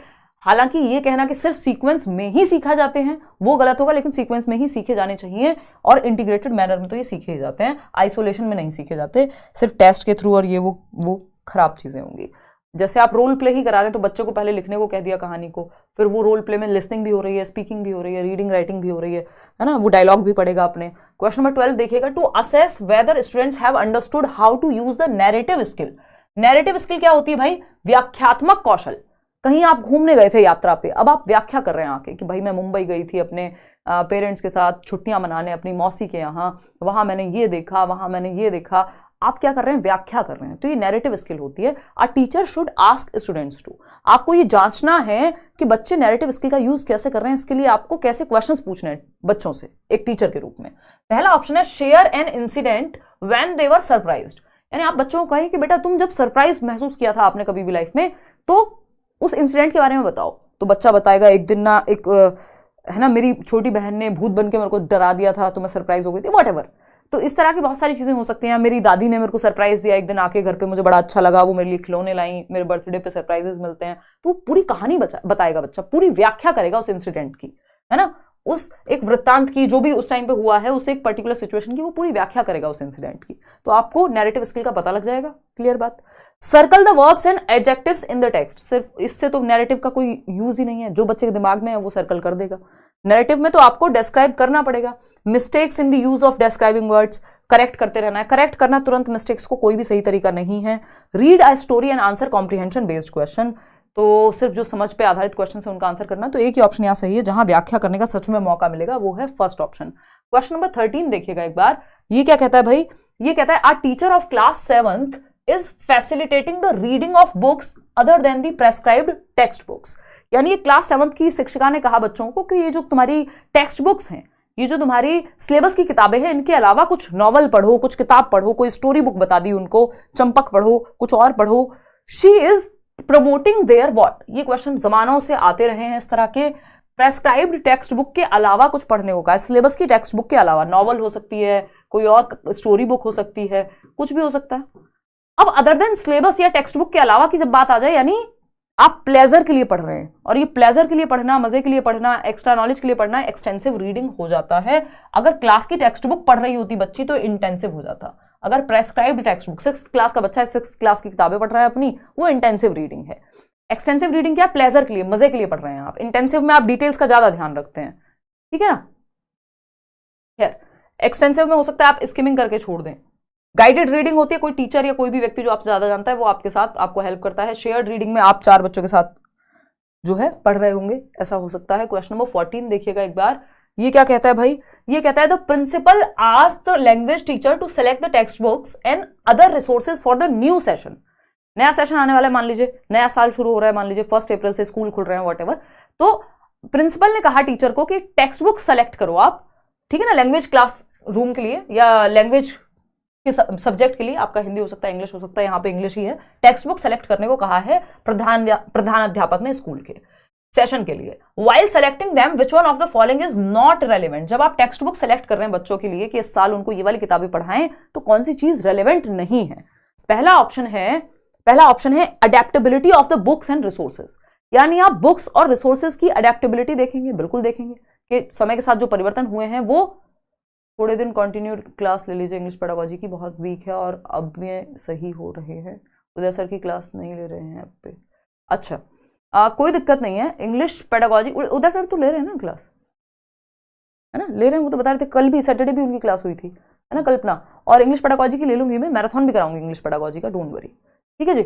हालांकि ये कहना कि सिर्फ सीक्वेंस में ही सीखा जाते हैं वो गलत होगा, लेकिन सीक्वेंस में ही सीखे जाने चाहिए, और इंटीग्रेटेड मैनर में तो ये सीखे जाते हैं, आइसोलेशन में नहीं सीखे जाते सिर्फ टेस्ट के थ्रू, और ये वो खराब चीजें होंगी। जैसे आप रोल प्ले ही करा रहे हैं, तो बच्चों को पहले लिखने को कह दिया कहानी को, फिर वो रोल प्ले में लिसनिंग भी हो रही है, स्पीकिंग भी हो रही है, रीडिंग राइटिंग भी हो रही है ना, वो डायलॉग भी पढ़ेगा आपने। क्वेश्चन नंबर 12 देखिएगा, to assess whether students have understood how to use the narrative skill. Narrative skill क्या होती है भाई, व्याख्यात्मक कौशल। कहीं आप घूमने गए थे यात्रा पे, अब आप व्याख्या कर रहे हैं आके कि भाई मैं मुंबई गई थी अपने पेरेंट्स के साथ छुट्टियां मनाने अपनी मौसी के यहाँ, वहां मैंने ये देखा, वहां मैंने ये देखा। आप क्या कर रहे हैं, व्याख्या कर रहे हैं, तो ये नैरेटिव स्किल होती है। A teacher should ask students to, आपको ये जांचना है कि बच्चे नैरेटिव स्किल का यूज कैसे कर रहे हैं। इसके लिए आपको कैसे क्वेश्चंस पूछने हैं बच्चों से एक टीचर के रूप में। पहला ऑप्शन है share an incident when they were surprised, यानी आप बच्चों को कहें कि बेटा तुम जब सरप्राइज महसूस किया था आपने कभी भी लाइफ में, तो उस इंसिडेंट के बारे में बताओ। तो बच्चा बताएगा एक दिन ना एक है ना मेरी छोटी बहन ने भूत बन के मेरे को डरा दिया था तो मैं सरप्राइज हो गई थी, व्हाटएवर। तो इस तरह की बहुत सारी चीजें हो सकती हैं। मेरी दादी ने मेरे को सरप्राइज दिया एक दिन आके घर पे, मुझे बड़ा अच्छा लगा, वो मेरे लिए खिलौने लाई, मेरे बर्थडे पे सरप्राइजेस मिलते हैं। तो पूरी कहानी बताएगा बच्चा, पूरी व्याख्या करेगा उस इंसिडेंट की, है ना। उस एक वृत्तांत की, जो भी उस टाइम पे हुआ है, उस एक पर्टिकुलर सिचुएशन की वो पूरी व्याख्या करेगा उस इंसिडेंट की। तो आपको नैरेटिव स्किल का पता लग जाएगा। क्लियर बात। Circle the verbs and adjectives in the text. सिर्फ इससे तो नैरेटिव का कोई यूज ही नहीं है, जो बच्चे के दिमाग में है वो सर्कल कर देगा। नैरेटिव में तो आपको डिस्क्राइब करना पड़ेगा। Mistakes in the use of describing words, correct करते रहना है। करेक्ट करना तुरंत मिस्टेक्स को कोई भी सही तरीका नहीं है। Read a story and answer comprehension based question, तो सिर्फ जो समझ पे आधारित क्वेश्चन है उनका आंसर करना। तो एक ही ऑप्शन यहाँ सही है जहां व्याख्या करने का सच में मौका मिलेगा, वो है फर्स्ट ऑप्शन। क्वेश्चन नंबर 13 देखिएगा एक बार। ये क्या कहता है भाई? ये कहता है, a teacher of class 7th is facilitating the reading of books other than the prescribed text books. यानी ये क्लास 7th की शिक्षिका ने कहा बच्चों को कि ये जो तुम्हारी टेक्स्ट बुक्स हैं, ये जो तुम्हारी सिलेबस की किताबें हैं, इनके अलावा कुछ नॉवल पढ़ो, कुछ किताब पढ़ो, कोई स्टोरी बुक बता दी उनको, चंपक पढ़ो, कुछ और पढ़ो। She is promoting their what. ये क्वेश्चन जमानों से आते रहे हैं इस तरह के। प्रेस्क्राइब्ड टेक्स्ट बुक के अलावा कुछ पढ़ने को कहा, सिलेबस की टेक्स्ट बुक के अलावा। नॉवल हो सकती है, कोई और स्टोरी बुक हो सकती है, कुछ भी हो सकता है। अब अदर देन सिलेबस या टेक्स्ट बुक के अलावा की जब बात आ जाए, यानी आप प्लेजर के लिए पढ़ रहे हैं, और ये प्लेजर के लिए पढ़ना, मजे के लिए पढ़ना, एक्स्ट्रा नॉलेज के लिए पढ़ना एक्सटेंसिव रीडिंग हो जाता है। अगर क्लास की टेक्स्ट बुक पढ़ रही होती बच्ची तो इंटेंसिव हो जाता। अगर prescribed text book, 6th class का बच्चा है, 6th क्लास की किताबें पढ़ रहा है अपनी, वो इंटेंसिव रीडिंग है। एक्सटेंसिव रीडिंग क्या? प्लेजर के लिए, मजे के लिए पढ़ रहे हैं आप। इंटेंसिव में आप डिटेल्स का ज्यादा ध्यान रखते हैं, ठीक है ना। खैर, एक्सटेंसिव में हो सकता है आप स्किमिंग करके छोड़ दें। गाइडेड रीडिंग होती है, कोई टीचर या कोई भी व्यक्ति जो आपसे ज्यादा जानता है वो आपके साथ आपको हेल्प करता है। शेयर्ड रीडिंग में आप 4 बच्चों के साथ जो है पढ़ रहे होंगे, ऐसा हो सकता है। क्वेश्चन नंबर 14 देखिएगा एक बार। ये क्या कहता है भाई? ये कहता है, the principal asked the language teacher to select the text books and other resources for the new session. नया सेशन आने वाला है, मान लीजिए नया साल शुरू हो रहा है, मान लीजिए 1 अप्रैल से स्कूल खुल रहे हैं, वॉट एवर। तो प्रिंसिपल ने कहा टीचर को कि टेक्स्ट बुक सेलेक्ट करो आप, ठीक है ना, लैंग्वेज क्लास रूम के लिए या लैंग्वेज के सब्जेक्ट के लिए। आपका हिंदी हो सकता है, इंग्लिश हो सकता है, यहाँ पे इंग्लिश ही है। टेक्स्ट बुक सेलेक्ट करने को कहा है प्रधान अध्यापक ने स्कूल के सेशन के लिए। While selecting them which one of the following is not relevant. जब आप टेक्स्ट बुक सेलेक्ट कर रहे हैं बच्चों के लिए कि इस साल उनको ये वाली किताबें पढ़ाएं, तो कौन सी चीज रेलिवेंट नहीं है? पहला ऑप्शन है adaptability of the books and resources. यानी आप बुक्स और रिसोर्सेज की अडेप्टेबिलिटी देखेंगे, बिल्कुल देखेंगे कि समय के साथ जो परिवर्तन हुए हैं वो। थोड़े दिन कंटिन्यू क्लास ले लीजिए इंग्लिश पेडागोजी की, बहुत वीक है और अब ये सही हो रहे हैं। उदय सर की क्लास नहीं ले रहे हैं अब पे। अच्छा, कोई दिक्कत नहीं है। इंग्लिश पेडागोजी उदय सर तो ले रहे हैं ना क्लास, है ना, ले रहे हैं। वो तो बता रहे थे, कल भी सैटरडे भी उनकी क्लास हुई थी, है ना, कल्पना। और इंग्लिश पेडागोजी की ले लूंगी मैं, मैराथन भी कराऊंगी इंग्लिश पेडागोजी का, डोंट वरी, ठीक है जी।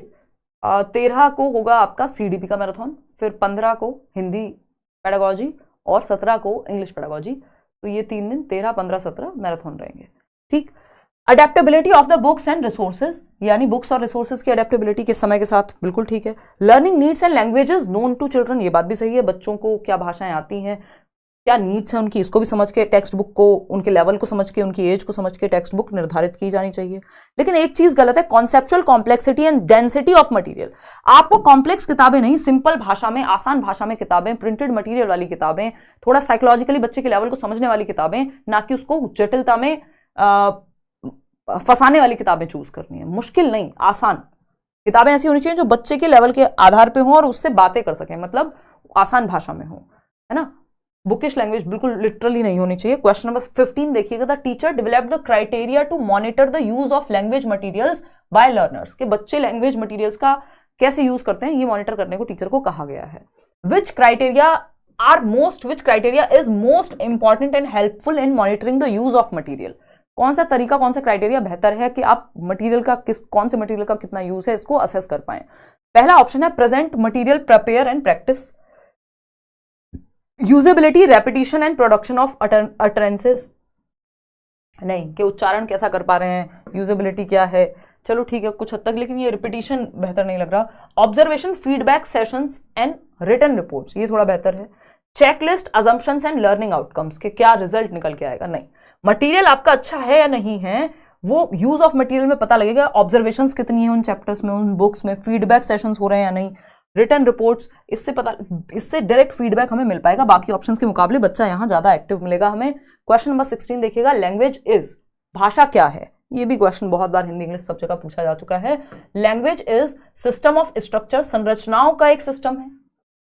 13 को होगा आपका CDP का मैराथन, फिर 15 को हिंदी पेडागोजी और 17 को इंग्लिश पेडागोजी। तो ये 3 दिन 13, 15, 17 मैराथन रहेंगे, ठीक। Adaptability of the books and resources, यानी बुक्स और रिसोर्सेज की अडेप्टेबिलिटी के समय के साथ, बिल्कुल ठीक है। Learning needs and languages known to children, ये बात भी सही है। बच्चों को क्या भाषाएं आती हैं, क्या नीड्स है उनकी, इसको भी समझ के टेक्स्ट बुक को, उनके लेवल को समझ के, उनकी एज को समझ के टेक्स्ट बुक निर्धारित की जानी चाहिए। लेकिन एक चीज गलत है, conceptual complexity and density of material. आपको कॉम्प्लेक्स किताबें नहीं, सिंपल भाषा में, आसान भाषा में किताबें, प्रिंटेड मटेरियल वाली किताबें, थोड़ा साइकोलॉजिकली बच्चे के लेवल को समझने वाली किताबें, ना कि उसको जटिलता में फंसाने वाली किताबें चूज करनी है। मुश्किल नहीं, आसान किताबें ऐसी होनी चाहिए जो बच्चे के लेवल के आधार पे हो और उससे बातें कर सकें, मतलब आसान भाषा में हो, है ना। बुकिश लैंग्वेज बिल्कुल लिटरली नहीं होनी चाहिए। क्वेश्चन नंबर 15 देखिएगा। The teacher develop the criteria to monitor the use of language materials by learners. के बच्चे लैंग्वेज मटेरियल्स का कैसे यूज करते हैं, ये मॉनिटर करने को टीचर को कहा गया है। Which criteria is most important and helpful in monitoring the use of material. कौन सा तरीका, कौन सा क्राइटेरिया बेहतर है कि आप मटेरियल का कौन से मटेरियल का कितना यूज है, इसको असेस कर पाए। पहला ऑप्शन है present material prepare and practice. Usability, repetition and production of utterances, नहीं कि उच्चारण कैसा कर पा रहे हैं, यूजेबिलिटी क्या है, चलो ठीक है कुछ हद तक, लेकिन ये रिपीटिशन बेहतर नहीं लग रहा। Observation, feedback sessions and written reports, ये थोड़ा बेहतर है। Checklist, assumptions and learning outcomes, के क्या रिजल्ट निकल के आएगा, नहीं। मटेरियल आपका अच्छा है या नहीं है वो यूज ऑफ मटेरियल में पता लगेगा। ऑब्जर्वेशंस कितनी है उन चैप्टर्स में, उन बुक्स में, फीडबैक सेशंस हो रहे हैं या नहीं, रिटन रिपोर्ट्स, इससे डायरेक्ट फीडबैक हमें मिल पाएगा। बाकी ऑप्शंस के मुकाबले बच्चा यहां ज्यादा एक्टिव मिलेगा हमें। क्वेश्चन नंबर 16 देखिएगा। लैंग्वेज इज, भाषा क्या है, ये भी क्वेश्चन बहुत बार हिंदी इंग्लिश सब जगह पूछा जा चुका है। Language is system of structure, संरचनाओं का एक सिस्टम है,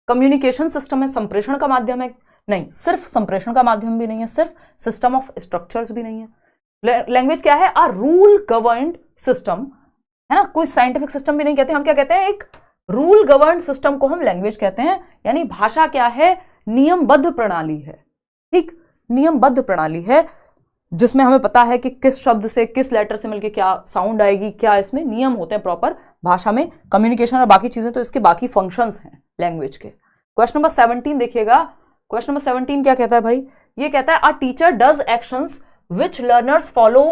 कम्युनिकेशन सिस्टम है, संप्रेषण का माध्यम है। नहीं, सिर्फ संप्रेषण का माध्यम भी नहीं है, सिर्फ सिस्टम ऑफ स्ट्रक्चर्स भी नहीं है। लैंग्वेज क्या है? आ रूल गवर्न्ड सिस्टम, है ना, कोई साइंटिफिक सिस्टम भी नहीं कहते, हम क्या कहते हैं? एक रूल गवर्न्ड सिस्टम को हम लैंग्वेज कहते हैं। यानी भाषा क्या है? नियमबद्ध प्रणाली है, ठीक, नियमबद्ध प्रणाली है जिसमें हमें पता है कि किस शब्द से किस लेटर से मिलके क्या साउंड आएगी, क्या इसमें नियम होते हैं प्रॉपर भाषा में, कम्युनिकेशन और बाकी चीजें तो इसके बाकी फंक्शंस हैं लैंग्वेज के। क्वेश्चन नंबर 17 देखिएगा। क्वेश्चन नंबर 17 क्या कहता है भाई? ये कहता है, a teacher does actions which learners follow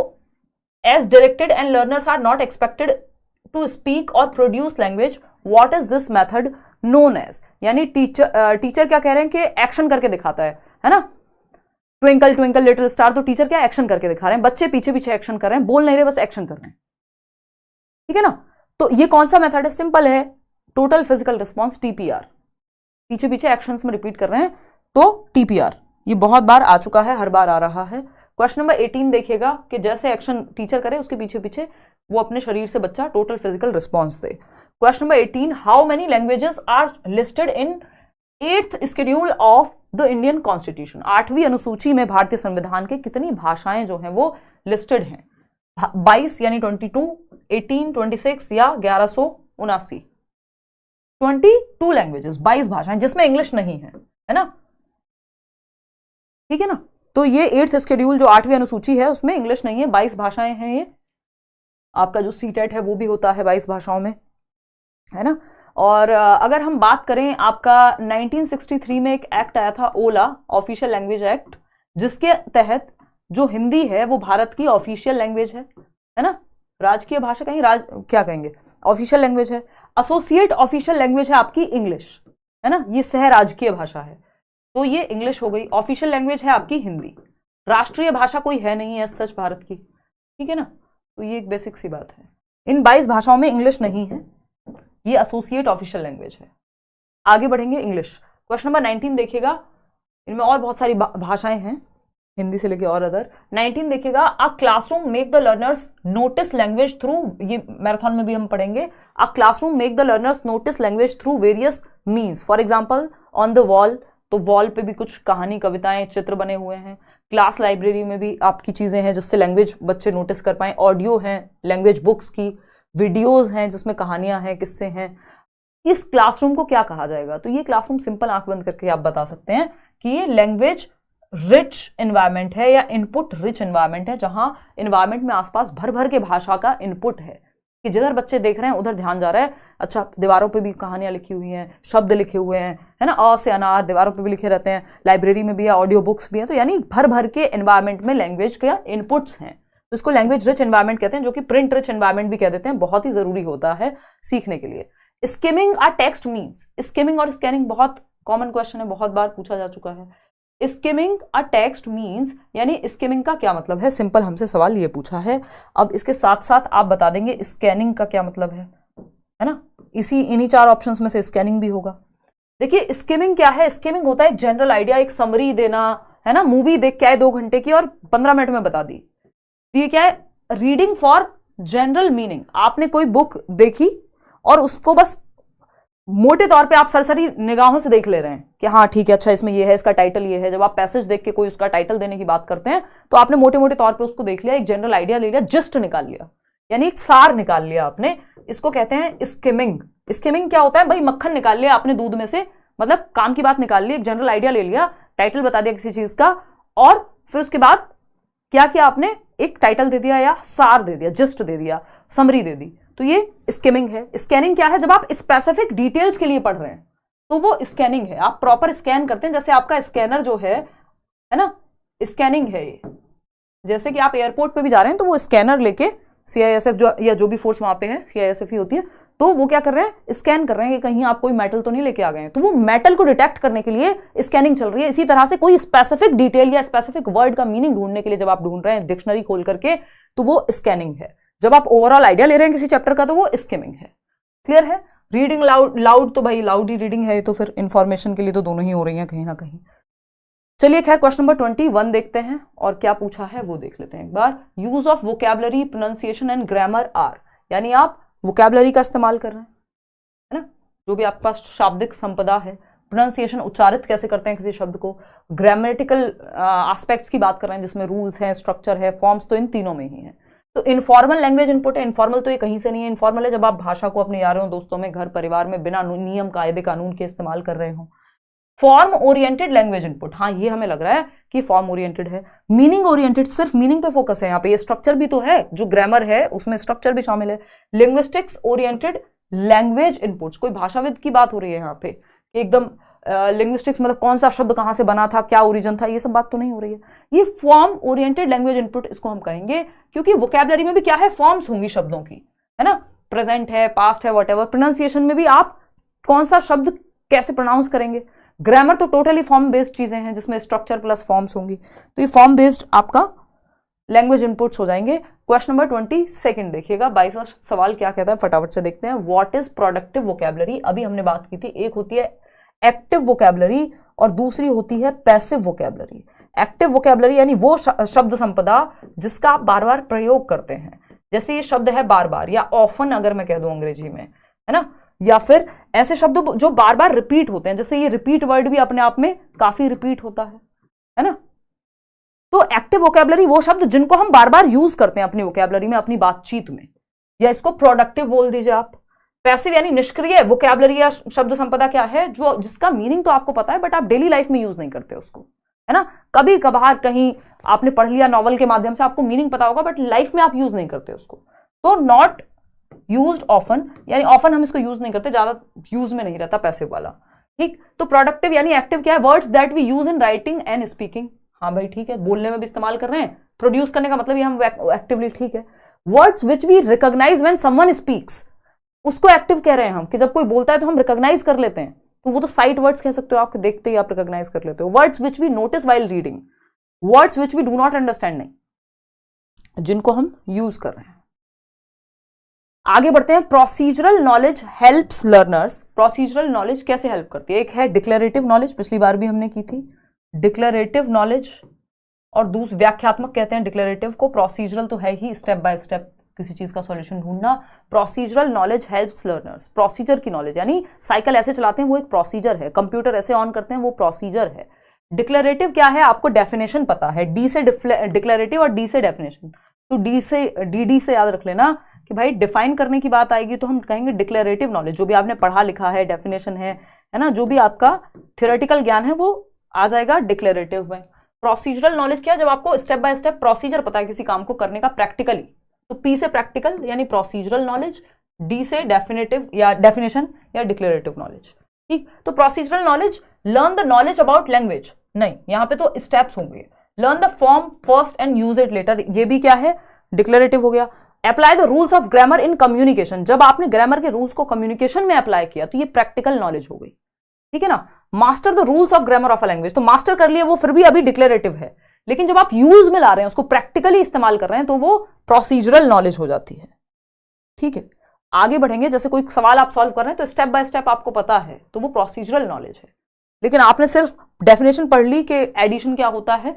as directed and learners are not expected to speak और produce language, what is this method known as. यानी टीचर क्या कह रहे हैं कि एक्शन करके दिखाता है ना, ट्विंकल ट्विंकल लिटिल स्टार, तो टीचर क्या एक्शन करके दिखा रहे हैं, बच्चे पीछे पीछे एक्शन कर रहे हैं, बोल नहीं रहे, बस एक्शन कर रहे हैं, ठीक है ना। तो ये कौन सा मेथड है? सिंपल है, टोटल फिजिकल रिस्पॉन्स, टीपीआर, पीछे पीछे एक्शंस में रिपीट कर रहे हैं तो टीपीआर। ये बहुत बार आ चुका है, हर बार आ रहा है। क्वेश्चन नंबर 18 देखिएगा कि जैसे एक्शन टीचर करे उसके पीछे पीछे वो अपने शरीर से बच्चा टोटल फिजिकल रिस्पॉन्स दे। Question number 18, how many languages are listed in 8th schedule of the Indian constitution. 8वीं अनुसूची में भारतीय संविधान के कितनी भाषाएं जो हैं वो लिस्टेड हैं? 22 यानी 22, 18, 26 या 1179। 22 लैंग्वेजेस, 22 भाषाएं जिसमें इंग्लिश नहीं है ना, ठीक है ना। तो ये 8th शेड्यूल जो 8वीं अनुसूची है उसमें इंग्लिश नहीं है, 22 भाषाएं हैं। ये आपका जो सीटेट है वो भी होता है 22 भाषाओं में, है ना। और अगर हम बात करें, आपका 1963 में एक एक्ट आया था, ओला, ऑफिशियल लैंग्वेज एक्ट, जिसके तहत जो हिंदी है वो भारत की ऑफिशियल लैंग्वेज है ना, राजकीय भाषा कहीं, क्या कहेंगे, ऑफिशियल लैंग्वेज है। एसोसिएट ऑफिशियल लैंग्वेज है आपकी इंग्लिश, है ना, ये सह राजकीय भाषा है, तो ये इंग्लिश हो गई। ऑफिशियल लैंग्वेज है आपकी हिंदी, राष्ट्रीय भाषा कोई है नहीं है सच भारत की, ठीक है ना। तो ये एक बेसिक सी बात है, इन 22 भाषाओं में इंग्लिश नहीं है, ये एसोसिएट ऑफिशियल लैंग्वेज है। आगे बढ़ेंगे, इंग्लिश। क्वेश्चन नंबर 19 देखिएगा, इनमें और बहुत सारी भाषाएं हैं, हिंदी से लेके और अदर। 19 देखिएगा, a classroom make the learners notice language through, ये मैराथन में भी हम पढ़ेंगे, a classroom make the learners notice language through various means, for example on the wall, तो वॉल पे भी कुछ कहानी, कविताएं, चित्र बने हुए हैं। क्लास लाइब्रेरी में भी आपकी चीजें हैं जिससे लैंग्वेज बच्चे नोटिस कर पाए, ऑडियो हैं लैंग्वेज बुक्स की, वीडियोज हैं जिसमें कहानियां हैं, किस्से हैं। इस क्लासरूम को क्या कहा जाएगा? तो ये क्लासरूम सिंपल आंख बंद करके आप बता सकते हैं कि ये लैंग्वेज रिच एनवायरमेंट है या इनपुट रिच एनवायरमेंट है, जहां एनवायरमेंट में आसपास भर भर के भाषा का इनपुट है कि जिधर बच्चे देख रहे हैं उधर ध्यान जा रहा है। अच्छा, दीवारों पे भी कहानियां लिखी हुई हैं, शब्द लिखे हुए हैं, है ना, अ से अनार दीवारों पे भी लिखे रहते हैं, लाइब्रेरी में भी है, ऑडियो बुक्स भी है, तो यानी भर भर के एनवायरमेंट में लैंग्वेज के इनपुट्स हैं, तो इसको लैंग्वेज रिच एनवायरमेंट कहते हैं, जो कि प्रिंट रिच एनवायरमेंट भी कह देते हैं, बहुत ही जरूरी होता है सीखने के लिए। Skimming a text means, skimming और स्कैनिंग बहुत कॉमन क्वेश्चन है, बहुत बार पूछा जा चुका है। स्किमिंग अ टेक्स्ट मीन्स, यानी स्किमिंग का क्या मतलब है, सिंपल हमसे सवाल ये पूछा है। अब इसके साथ साथ आप बता देंगे स्कैनिंग का क्या मतलब है ना, इन्हीं 4 ऑप्शंस में से स्कैनिंग भी होगा। देखिए स्किमिंग क्या है, स्किमिंग होता है एक जनरल आइडिया, एक समरी देना, है ना, मूवी देख के आए 2 घंटे की और 15 मिनट में बता दी, ये क्या है, रीडिंग फॉर जनरल मीनिंग। आपने कोई बुक देखी और उसको बस मोटे तौर पे आप सरसरी निगाहों से देख ले रहे हैं कि हाँ ठीक है, अच्छा इसमें ये है, इसका टाइटल ये है। जब आप पैसेज देख के कोई उसका टाइटल देने की बात करते हैं तो आपने मोटे मोटे तौर पे उसको देख लिया, एक जनरल आइडिया ले लिया, जस्ट निकाल लिया, यानी एक सार निकाल लिया आपने, इसको कहते हैं स्किमिंग। स्किमिंग क्या होता है भाई, मक्खन निकाल लिया आपने दूध में से, मतलब काम की बात निकाल ली, एक जनरल आइडिया ले लिया, टाइटल बता दिया किसी चीज का, और फिर उसके बाद क्या किया आपने, एक टाइटल दे दिया या सार दे दिया, जस्ट दे दिया, समरी दे दी, तो ये स्किमिंग है। स्कैनिंग क्या है, जब आप स्पेसिफिक डिटेल्स के लिए पढ़ रहे हैं तो वो स्कैनिंग है, आप प्रॉपर स्कैन करते हैं, जैसे आपका स्कैनर जो है ना, स्कैनिंग है ये। जैसे कि आप एयरपोर्ट पे भी जा रहे हैं तो वो स्कैनर लेके सीआईएसएफ जो या जो भी फोर्स वहां पे है, सीआईएसएफ ही होती है, तो वो क्या कर रहे हैं, स्कैन कर रहे हैं कि कहीं आप कोई मेटल तो नहीं लेके आ गए हैं, तो वो मेटल को डिटेक्ट करने के लिए स्कैनिंग चल रही है। इसी तरह से कोई स्पेसिफिक डिटेल या स्पेसिफिक वर्ड का मीनिंग ढूंढने के लिए जब आप ढूंढ रहे हैं डिक्शनरी खोल करके, तो वो स्कैनिंग है। जब आप ओवरऑल आइडिया ले रहे हैं किसी चैप्टर का तो वो स्किमिंग है। क्लियर है। रीडिंग लाउड तो भाई लाउड ही रीडिंग है, तो फिर इंफॉर्मेशन के लिए तो दोनों ही हो रही हैं कहीं ना कहीं। चलिए खैर क्वेश्चन नंबर 21 देखते हैं और क्या पूछा है वो देख लेते हैं एक बार। Use of vocabulary, pronunciation and grammar are, यानी आप वोकैबुलरी का इस्तेमाल कर रहे हैं, है ना, जो भी आपके पास शाब्दिक संपदा है प्रोनाउंसिएशन, उच्चारित कैसे करते हैं किसी शब्द को, ग्रामेटिकल एस्पेक्ट्स की बात कर रहे हैं जिसमें रूल्स हैं, स्ट्रक्चर है, फॉर्म्स, तो इन तीनों में ही है। तो इनफॉर्मल लैंग्वेज इनपुट है। इनफॉर्मल तो ये कहीं से नहीं है, इनफॉर्मल है जब आप भाषा को अपने यारों दोस्तों में, घर परिवार में बिना नियम कायदे कानून के इस्तेमाल कर रहे हो। फॉर्म ओरिएंटेड लैंग्वेज इनपुट, हाँ ये हमें लग रहा है कि फॉर्म ओरिएंटेड है। मीनिंग ओरिएंटेड, सिर्फ मीनिंग पे फोकस है यहाँ पे, ये स्ट्रक्चर भी तो है, जो ग्रामर है उसमें स्ट्रक्चर भी शामिल है। लिंग्विस्टिक्स ओरिएंटेड लैंग्वेज इनपुट्स, कोई भाषाविद की बात हो रही है यहाँ पे एकदम लिंग्विस्टिक्स मतलब कौन सा शब्द कहां से बना था, क्या ओरिजिन था, ये सब बात तो नहीं हो रही है। ये फॉर्म ओरिएंटेड लैंग्वेज इनपुट इसको हम कहेंगे, क्योंकि वोकैबुलरी में भी क्या है, फॉर्म्स होंगी शब्दों की, है ना, प्रेजेंट है, पास्ट है, व्हाटएवर। प्रोनाउंसिएशन में भी आप कौन सा शब्द कैसे प्रोनाउंस करेंगे। ग्रामर तो टोटली फॉर्म बेस्ड चीजें हैं जिसमें स्ट्रक्चर प्लस फॉर्म्स होंगी, तो ये फॉर्म बेस्ड आपका लैंग्वेज इनपुट्स हो जाएंगे। क्वेश्चन नंबर 22 देखिएगा, 22वां सवाल क्या कहता है, फटाफट से देखते हैं। व्हाट इज प्रोडक्टिव वोकैबुलरी, अभी हमने बात की थी, एक होती है एक्टिव वोकैबुलरी और दूसरी होती है पैसिव वोकैबुलरी। एक्टिव वोकैबुलरी यानी वो शब्द संपदा जिसका आप बार बार प्रयोग करते हैं, जैसे ये शब्द है बार बार या ऑफन अगर मैं कह दूं अंग्रेजी में, है ना, या फिर ऐसे शब्द जो बार बार रिपीट होते हैं, जैसे ये रिपीट वर्ड भी अपने आप में काफी रिपीट होता है ना। तो एक्टिव वोकैबुलरी वो शब्द जिनको हम बार बार यूज करते हैं अपनी वोकैबुलरी में, अपनी बातचीत में, या इसको प्रोडक्टिव बोल दीजिए आप। पैसिव यानी निष्क्रिय वोकैबुलरी या शब्द संपदा क्या है, जो जिसका मीनिंग तो आपको पता है बट आप डेली लाइफ में यूज नहीं करते उसको, है ना। कभी कभार कहीं आपने पढ़ लिया नॉवल के माध्यम से, आपको मीनिंग पता होगा बट लाइफ में आप यूज नहीं करते उसको, तो नॉट यूज्ड ऑफन, यानी ऑफन हम इसको यूज नहीं करते, ज्यादा यूज में नहीं रहता पैसिव वाला, ठीक। तो प्रोडक्टिव यानी एक्टिव क्या है, words that we use in writing and speaking, हाँ भाई ठीक है, बोलने में भी इस्तेमाल कर रहे हैं, प्रोड्यूस करने का मतलब ये हम एक्टिवली, ठीक है। Words which we recognise when someone speaks, उसको एक्टिव कह रहे हैं हम, कि जब कोई बोलता है तो हम रिकॉग्नाइज कर लेते हैं, तो वो तो साइट वर्ड्स कह सकते हो, आप देखते ही आप रिकॉग्नाइज कर लेते हो। Words which we notice while reading, words which we do not understand, नहीं, जिनको हम यूज कर रहे हैं। आगे बढ़ते हैं। Procedural knowledge helps learners, procedural knowledge कैसे हेल्प करती है, एक है डिक्लेरेटिव नॉलेज, पिछली बार भी हमने की थी डिक्लेरेटिव नॉलेज, और दूसरा व्याख्यात्मक कहते हैं डिक्लेरेटिव को, प्रोसीजरल तो है ही स्टेप बाय स्टेप किसी चीज का सॉल्यूशन ढूंढना। Procedural knowledge helps learners, procedure की नॉलेज, यानी साइकिल ऐसे चलाते हैं वो एक प्रोसीजर है, कंप्यूटर ऐसे ऑन करते हैं वो प्रोसीजर है। डिक्लेरेटिव क्या है, आपको डेफिनेशन पता है, डी से डिक्लेरेटिव और डी से डेफिनेशन, तो डी से डी से याद रख लेना कि भाई डिफाइन करने की बात आएगी तो हम कहेंगे डिक्लेरेटिव नॉलेज, जो भी आपने पढ़ा लिखा है, डेफिनेशन है ना, जो भी आपका थियोरेटिकल ज्ञान है वो आ जाएगा डिक्लेरेटिव में। प्रोसीजरल नॉलेज क्या है, जब आपको स्टेप बाय स्टेप प्रोसीजर पता है किसी काम को करने का प्रैक्टिकली, तो पी से प्रैक्टिकल यानी प्रोसीजरल नॉलेज, डी से डेफिनेटिव या डेफिनेशन या डिक्लेरेटिव नॉलेज, ठीक। तो procedural knowledge, learn the knowledge about language, नहीं यहाँ पे तो स्टेप्स होंगे, learn the form first and use it later, ये भी क्या है, डिक्लेरेटिव हो गया। Apply the rules of grammar in communication, जब आपने ग्रामर के रूल्स को कम्युनिकेशन में अप्लाई किया तो ये प्रैक्टिकल नॉलेज हो गई, ठीक है ना। Master the rules of grammar of a language, तो मास्टर कर लिए वो फिर भी अभी डिक्लेरेटिव है, लेकिन जब आप यूज में ला रहे हैं, उसको प्रैक्टिकली इस्तेमाल कर रहे हैं, तो वो प्रोसीजरल नॉलेज हो जाती है, ठीक है। आगे बढ़ेंगे, जैसे कोई सवाल आप सॉल्व कर रहे हैं तो स्टेप बाय स्टेप आपको पता है, तो वो प्रोसीजरल नॉलेज है। लेकिन आपने सिर्फ डेफिनेशन पढ़ ली कि एडिशन क्या होता है,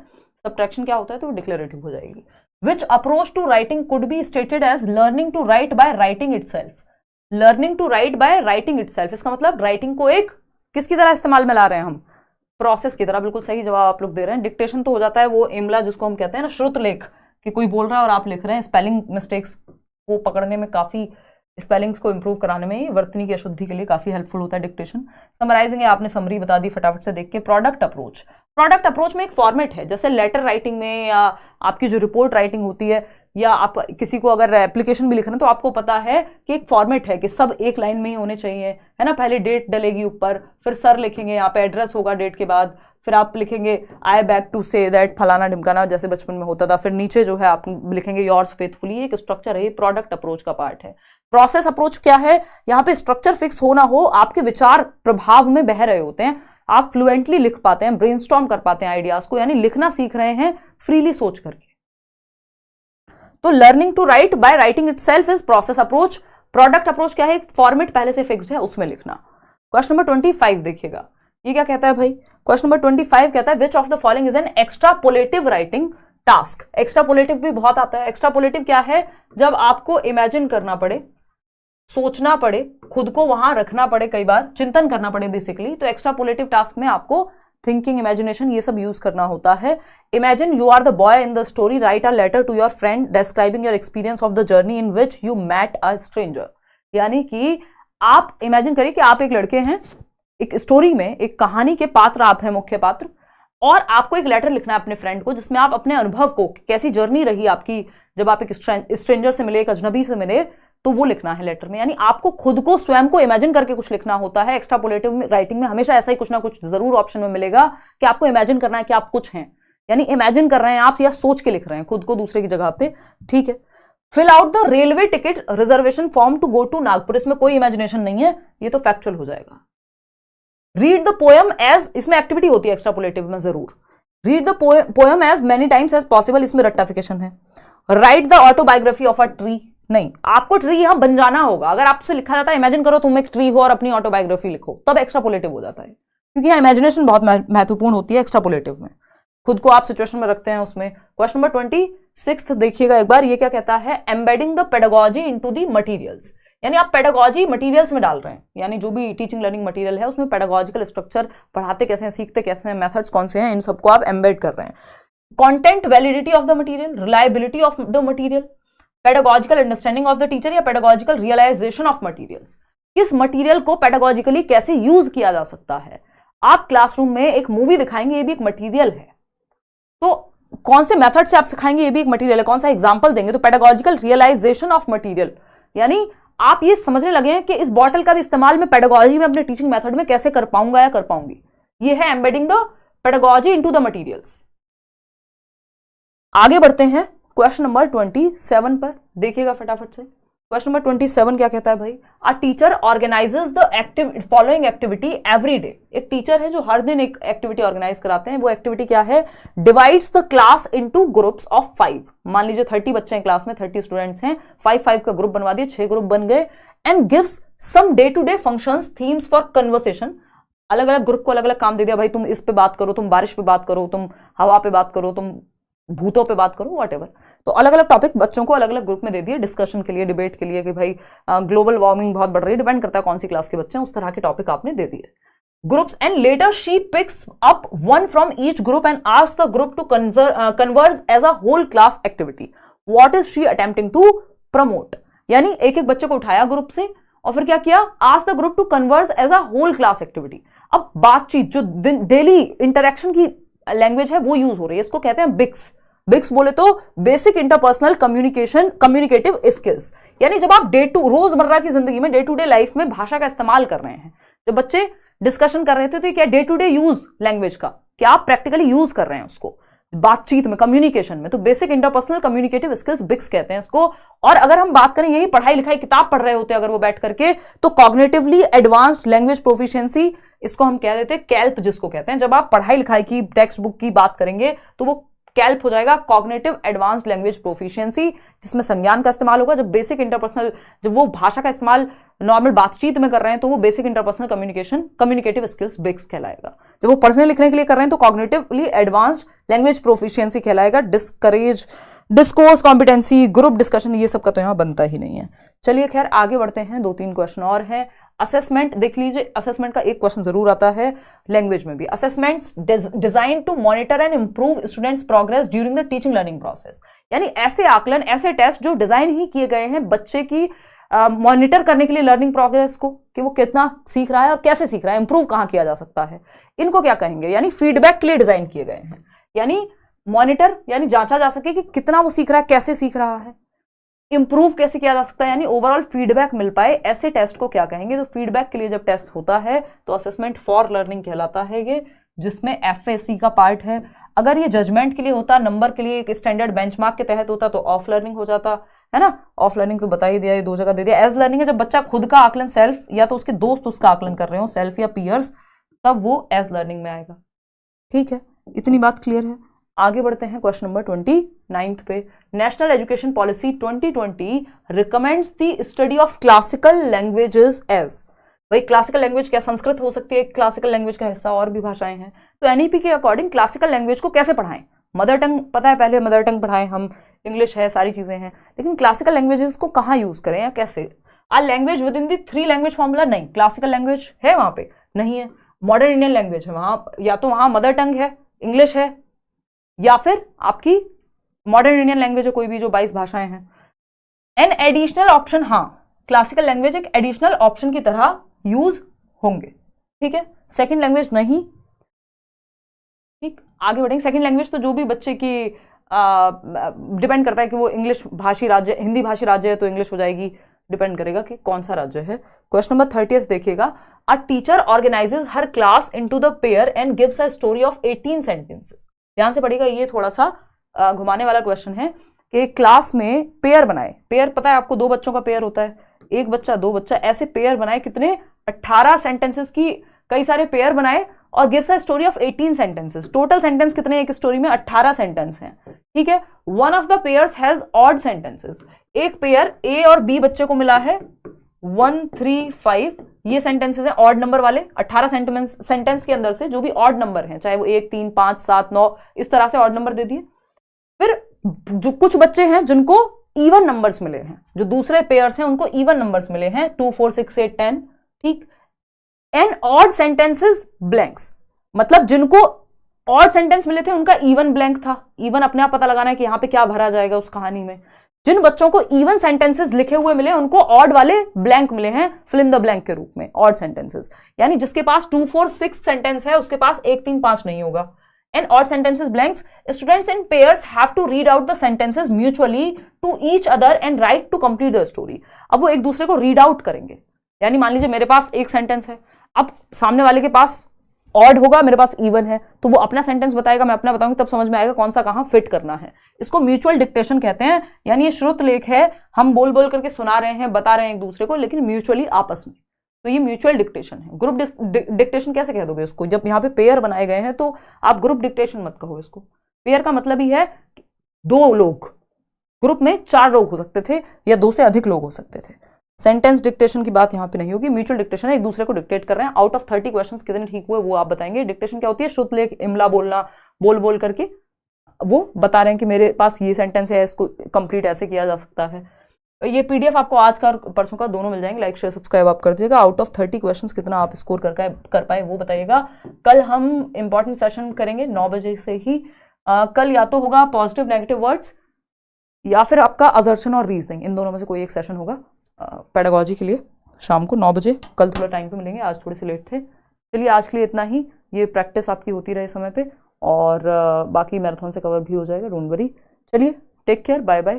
सब्ट्रैक्शन क्या होता है, तो वो डिक्लेरेटिव हो जाएगी। Which approach to writing could be stated as learning to write by writing itself, learning to write by writing itself, इसका मतलब राइटिंग को एक किसकी तरह इस्तेमाल में ला रहे हैं हम, प्रोसेस की तरह। बिल्कुल सही जवाब आप लोग दे रहे हैं। डिक्टेशन तो हो जाता है वो इमला जिसको हम कहते हैं ना, श्रुत लेख, कि कोई बोल रहा है और आप लिख रहे हैं, स्पेलिंग मिस्टेक्स को पकड़ने में काफी, स्पेलिंग्स को इंप्रूव कराने में, वर्तनी की अशुद्धि के लिए काफी हेल्पफुल होता है डिक्टेशन। समराइजिंग है, आपने समरी बता दी फटाफट से देख के। प्रोडक्ट अप्रोच, प्रोडक्ट अप्रोच में एक फॉर्मेट है, जैसे लेटर राइटिंग में या आपकी जो रिपोर्ट राइटिंग होती है, या आप किसी को अगर एप्लीकेशन भी लिख रहे हैं तो आपको पता है कि एक फॉर्मेट है कि सब एक लाइन में ही होने चाहिए, है ना। पहले डेट डलेगी ऊपर, फिर सर लिखेंगे, यहाँ पे एड्रेस होगा डेट के बाद, फिर आप लिखेंगे आई बैक टू से दैट फलाना ढिमकाना, जैसे बचपन में होता था, फिर नीचे जो है आप लिखेंगे योर्स फेथफुली। एक स्ट्रक्चर है, ये प्रोडक्ट अप्रोच का पार्ट है। प्रोसेस अप्रोच क्या है, यहाँ पे स्ट्रक्चर फिक्स हो ना हो, आपके विचार प्रभाव में बह रहे होते हैं, आप फ्लुएंटली लिख पाते हैं, ब्रेनस्टॉर्म कर पाते हैं आइडियाज को, यानी लिखना सीख रहे हैं फ्रीली सोच करके। तो learning to write by writing itself is process approach. Product approach क्या है, एक फॉर्मेट पहले से फिक्स्ड है, उसमें लिखना। क्वेश्चन नंबर 25 देखिएगा, ये क्या कहता है भाई। क्वेश्चन नंबर 25 कहता है which of the following is an extrapolative writing task. Extrapolative भी बहुत आता है। एक्स्ट्रापोलेटिव क्या है, जब आपको इमेजिन करना पड़े, सोचना पड़े, खुद को वहां रखना पड़े, कई बार चिंतन करना पड़े बेसिकली, तो एक्स्ट्रापोलेटिव टास्क में आपको थिंकिंग, इमेजिनेशन, ये सब यूज करना होता है। Imagine you are the boy in the story, write a letter to your friend describing your experience of the journey in which you met a stranger. यानी कि आप इमेजिन करिए कि आप एक लड़के हैं, एक स्टोरी में एक कहानी के पात्र आप हैं, मुख्य पात्र, और आपको एक लेटर लिखना है अपने फ्रेंड को जिसमें आप अपने अनुभव को, कैसी जर्नी रही आपकी जब आप एक स्ट्रेंजर से मिले, एक अजनबी से मिले, तो वो लिखना है लेटर में। यानी आपको खुद को, स्वयं को इमेजिन करके कुछ लिखना होता है। एक्स्ट्रापोलेटिव राइटिंग में हमेशा ऐसा ही कुछ ना कुछ जरूर ऑप्शन में मिलेगा कि आपको इमेजिन करना है कि आप कुछ हैं, यानी इमेजिन कर रहे हैं आप या सोच के लिख रहे हैं खुद को दूसरे की जगह पे। ठीक है। Fill out the railway ticket reservation form to go to Nagpur. इसमें कोई इमेजिनेशन नहीं है, ये तो फैक्चुअल हो जाएगा। रीड द पोएम एज, इसमें एक्टिविटी होती है एक्स्ट्रापोलेटिव में जरूर। Read the poem as many times as possible, इसमें रट्टाफिकेशन है। Write the autobiography of a tree, नहीं, आपको ट्री यहां बन जाना होगा। अगर आपसे लिखा जाता है इमेजिन करो तुम एक ट्री हो और अपनी ऑटोबायोग्राफी लिखो, तब एक्स्ट्रापोलेटिव हो जाता है, क्योंकि यहां इमेजिनेशन बहुत महत्वपूर्ण होती है एक्स्ट्रापोलेटिव में। खुद को आप सिचुएशन में रखते हैं उसमें। क्वेश्चन नंबर 26 देखिएगा एक बार, ये क्या कहता है, embedding the pedagogy into the materials. यानी आप पेडागोजी मटेरियल्स में डाल रहे हैं, यानी जो भी टीचिंग लर्निंग मटेरियल है उसमें पेडागोजिकल स्ट्रक्चर, पढ़ाते कैसे हैं, सीखते कैसे हैं, मेथड्स कौन से हैं, इन सबको आप एम्बेड कर रहे हैं। Content, validity of the material, reliability of the material, pedagogical understanding of the teacher या पेडागोजिकल रियलाइजेशन ऑफ मटेरियल्स। किस मटेरियल को पेडागोजिकली कैसे यूज किया जा सकता है। आप क्लासरूम में एक मूवी दिखाएंगे, ये भी एक मटेरियल है, तो कौन से मेथड से आप सिखाएंगे, ये भी एक मटेरियल है। कौन सा एग्जांपल देंगे, तो पेडागोजिकल रियलाइजेशन ऑफ मटेरियल, यानी आप ये समझने लगे हैं कि इस बॉटल का भी इस्तेमाल मैं पेडागोजी में, अपने टीचिंग मेथड में कैसे कर पाऊंगा या कर पाऊंगी। ये है embedding the pedagogy into the materials. आगे बढ़ते हैं क्वेश्चन नंबर 27 पर, देखिएगा फटाफट से। क्वेश्चन नंबर 27 क्या कहता है भाई, a teacher organises the following activity every day. एक टीचर है जो हर दिन एक एक्टिविटी ऑर्गेनाइज कराते हैं। वो एक्टिविटी क्या है, divides the class into groups of 5। मान लीजिए 30 बच्चे हैं क्लास में, 30 स्टूडेंट्स हैं, 5 का ग्रुप बनवा दिए, 6 ग्रुप बन गए। And gives some day to day functions, themes for conversation. अलग अलग ग्रुप को अलग अलग काम दे दिया, भाई तुम इस पे बात करो, तुम बारिश पे बात करो, तुम हवा पे बात करो, तुम भूतों पे बात करो, व्हाटएवर। तो अलग अलग टॉपिक बच्चों को अलग अलग ग्रुप में दे दिए डिस्कशन के लिए, डिबेट के लिए, कि भाई ग्लोबल वार्मिंग बहुत बढ़ रही है, डिपेंड करता है कौन सी क्लास के बच्चे हैं, उस तरह के टॉपिक आपने दे दिए groups. And later she picks up one from each group and asks the group to converse as a whole class activity. What is she attempting to promote. यानी एक एक बच्चे को उठाया ग्रुप से और फिर क्या किया, ask the group to converse as a whole class activity. अब बातचीत, जो डेली इंटरेक्शन की लैंग्वेज है वो यूज हो रही है, इसको कहते हैं बिक्स। बिक्स बोले तो basic interpersonal communication, communicative skills. यानी जब आप रोजमर्रा की जिंदगी में, डे टू डे लाइफ में भाषा का इस्तेमाल कर रहे हैं, जब बच्चे डिस्कशन कर रहे थे तो ये क्या day to day use language का, क्या आप प्रैक्टिकली यूज कर रहे हैं उसको बातचीत में, कम्युनिकेशन में, तो बेसिक इंटरपर्सनल कम्युनिकेटिव स्किल्स बिक्स कहते हैं इसको। और अगर हम बात करें यही पढ़ाई लिखाई, किताब पढ़ रहे होते अगर वो बैठ करके, तो कॉग्निटिवली एडवांस्ड लैंग्वेज प्रोफिशिएंसी, इसको हम कह देते हैं कैल्प, जिसको कहते हैं। जब आप पढ़ाई लिखाई की टेक्स्ट बुक की बात करेंगे तो वो कैल्प हो जाएगा, कॉग्निटिव एडवांस्ड लैंग्वेज प्रोफिशिएंसी, जिसमें संज्ञान का इस्तेमाल होगा। जब बेसिक इंटरपर्सनल, जब वो भाषा का इस्तेमाल नॉर्मल बातचीत में कर रहे हैं तो वो basic interpersonal communication, communicative skills BICS कहलाएगा। जब वो पढ़ने लिखने के लिए कर रहे हैं तो कॉग्निटिवली एडवांस्ड लैंग्वेज प्रोफिशिएंसी कहलाएगा। डिस्कोर्स कॉम्पिटेंसी, ग्रुप डिस्कशन, ये सब का तो यहां बनता ही नहीं है। चलिए खैर आगे बढ़ते हैं, 2-3 क्वेश्चन और हैं। असेसमेंट देख लीजिए, असेसमेंट का एक क्वेश्चन जरूर आता है लैंग्वेज में भी। Assessments design to monitor and improve students progress during the teaching learning process. यानी ऐसे आकलन, ऐसे टेस्ट जो डिजाइन ही किए गए हैं बच्चे की मॉनिटर करने के लिए लर्निंग प्रोग्रेस को, कि वो कितना सीख रहा है और कैसे सीख रहा है, इंप्रूव कहां किया जा सकता है, इनको क्या कहेंगे, यानी फीडबैक के लिए डिजाइन किए गए हैं। यानी मॉनिटर, यानी जांचा जा सके कि कितना वो सीख रहा है, कैसे सीख रहा है, इंप्रूव कैसे किया जा सकता है, यानी ओवरऑल फीडबैक मिल पाए, ऐसे टेस्ट को क्या कहेंगे। तो फीडबैक के लिए जब टेस्ट होता है तो असेसमेंट फॉर लर्निंग कहलाता है ये, जिसमें एफएसी का पार्ट है। अगर ये जजमेंट के लिए होता, नंबर के लिए, एक स्टैंडर्ड बेंचमार्क के तहत होता, तो ऑफ लर्निंग हो जाता है ना। ऑफ लर्निंग को बता ही दिया, ये 2 जगह दे दिया। एज लर्निंग है जब बच्चा खुद का आकलन, सेल्फ या तो उसके दोस्त उसका आकलन कर रहे हो, सेल्फ या पीयर्स, तब वो एज लर्निंग में आएगा। ठीक है, इतनी बात क्लियर है। आगे बढ़ते हैं क्वेश्चन नंबर 29 पे। National education policy 2020 recommends the study of classical languages as. भाई क्लासिकल लैंग्वेज क्या, संस्कृत हो सकती है क्लासिकल लैंग्वेज का हिस्सा, और भी भाषाएं हैं। तो एनईपी के अकॉर्डिंग क्लासिकल लैंग्वेज को कैसे पढ़ाएं। मदर टंग पता है, पहले मदर टंग पढ़ाएं हम, इंग्लिश है, सारी चीजें हैं, लेकिन क्लासिकल लैंग्वेजेस को कहाँ यूज करें या कैसे। A language within the 3 language formula, नहीं। क्लासिकल लैंग्वेज है वहां पे, नहीं है। मॉडर्न इंडियन लैंग्वेज है वहां, या तो वहां मदर टंग है, इंग्लिश है, या फिर आपकी मॉडर्न इंडियन लैंग्वेज है, कोई भी जो 22 भाषाएं हैं। एन एडिशनल ऑप्शन, हाँ क्लासिकल लैंग्वेज एक एडिशनल ऑप्शन की तरह यूज होंगे, ठीक है। सेकंड लैंग्वेज नहीं, ठीक। आगे बढ़ेंगे। सेकंड लैंग्वेज तो जो भी बच्चे की डिपेंड करता है कि वो इंग्लिश भाषी राज्य, हिंदी भाषी राज्य है तो इंग्लिश हो जाएगी, डिपेंड करेगा कि कौन सा राज्य है। क्वेश्चन नंबर 30 देखिएगा। A teacher organises her class into the pair and gives a story of 18 sentences. ध्यान से पढ़िएगा, ये थोड़ा सा घुमाने वाला क्वेश्चन है कि क्लास में पेयर बनाए। पेयर पता है आपको, 2 बच्चों का पेयर होता है, एक बच्चा 2 बच्चा, ऐसे पेयर बनाए। कितने? 18 सेंटेंसेस की कई सारे पेयर बनाए और gives a story of 18 sentences. Total sentence कितने एक स्टोरी में? 18 सेंटेंस हैं, ठीक है। One of the pairs has odd sentences. एक पेयर ए और बी बच्चे को मिला है 1, 3, 5, ये सेंटेंसेस हैं ऑड नंबर वाले। 18 सेंटेंस के अंदर से जो भी ऑड नंबर हैं, चाहे वो 1, 3, 5, 7, 9, इस तरह से ऑड नंबर दे दिए। फिर जो कुछ बच्चे हैं जिनको इवन नंबर्स मिले हैं, जो दूसरे पेयर्स हैं उनको इवन नंबर्स मिले हैं 2, 4, 6, 8, 10, ठीक। एंड ऑड सेंटेंसेस ब्लैंक्स, मतलब जिनको ऑड सेंटेंस मिले थे उनका इवन ब्लैंक था। इवन अपने आप पता लगाना है कि यहां पे क्या भरा जाएगा उस कहानी में। जिन बच्चों को इवन सेंटेंसेस लिखे हुए मिले उनको ऑड वाले ब्लैंक मिले हैं, फिल इन द ब्लैंक के रूप में, ऑड सेंटेंसेस। यानी जिसके पास 2, 4, 6 सेंटेंस है उसके पास 1, 3, 5 नहीं होगा। And odd sentences blanks. Students in pairs have to read out the sentences mutually to each other and write to complete the story. अब वो एक दूसरे को रीड आउट करेंगे। यानी मान लीजिए मेरे पास एक सेंटेंस है, अब सामने वाले के पास ऑड होगा, मेरे पास इवन है, तो वो अपना सेंटेंस बताएगा, मैं अपना बताऊंगी, तब समझ में आएगा कौन सा कहां फिट करना है। इसको म्यूचुअल डिक्टेशन कहते हैं। यानी ये श्रुत लेख है, हम बोल बोल करके सुना रहे हैं, बता रहे हैं एक दूसरे को, लेकिन म्यूचुअली आपस में। तो ये म्यूचुअल डिक्टेशन है। ग्रुप डिक्टेशन कैसे कह दोगे इसको? जब यहाँ पे पेयर बनाए गए हैं तो आप ग्रुप डिक्टेशन मत कहो इसको। पेयर का मतलब ही है 2 लोग, ग्रुप में 4 लोग हो सकते थे या 2 से अधिक लोग हो सकते थे। सेंटेंस डिक्टेशन की बात यहाँ पे नहीं होगी, म्यूचुअल डिक्टेशन है, एक दूसरे को डिक्टेट कर रहे हैं। आउट ऑफ 30 क्वेश्चंस कितने ठीक हुए वो आप बताएंगे। डिक्टेशन क्या होती है? श्रुत लेख, इमला बोलना, बोल बोल करके वो बता रहे हैं कि मेरे पास ये सेंटेंस है, इसको कंप्लीट ऐसे किया जा सकता है। ये पीडीएफ आपको आज का और परसों का दोनों मिल जाएंगे। लाइक शेयर सब्सक्राइब आप कर दीजिएगा। आउट ऑफ 30 क्वेश्चंस कितना आप स्कोर कर पाए वो बताइएगा। कल हम इंपॉर्टेंट सेशन करेंगे 9 बजे से ही। कल या तो होगा पॉजिटिव नेगेटिव वर्ड्स या फिर आपका असर्शन और रीजनिंग, इन दोनों में से कोई एक सेशन होगा पेडागोजी के लिए शाम को 9 बजे। कल थोड़ा टाइम पे मिलेंगे, आज थोड़े से लेट थे। चलिए आज के लिए इतना ही। ये प्रैक्टिस आपकी होती रहे समय पे, और बाकी मैराथन से कवर भी हो जाएगा, डोंट वरी। चलिए टेक केयर, बाय बाय।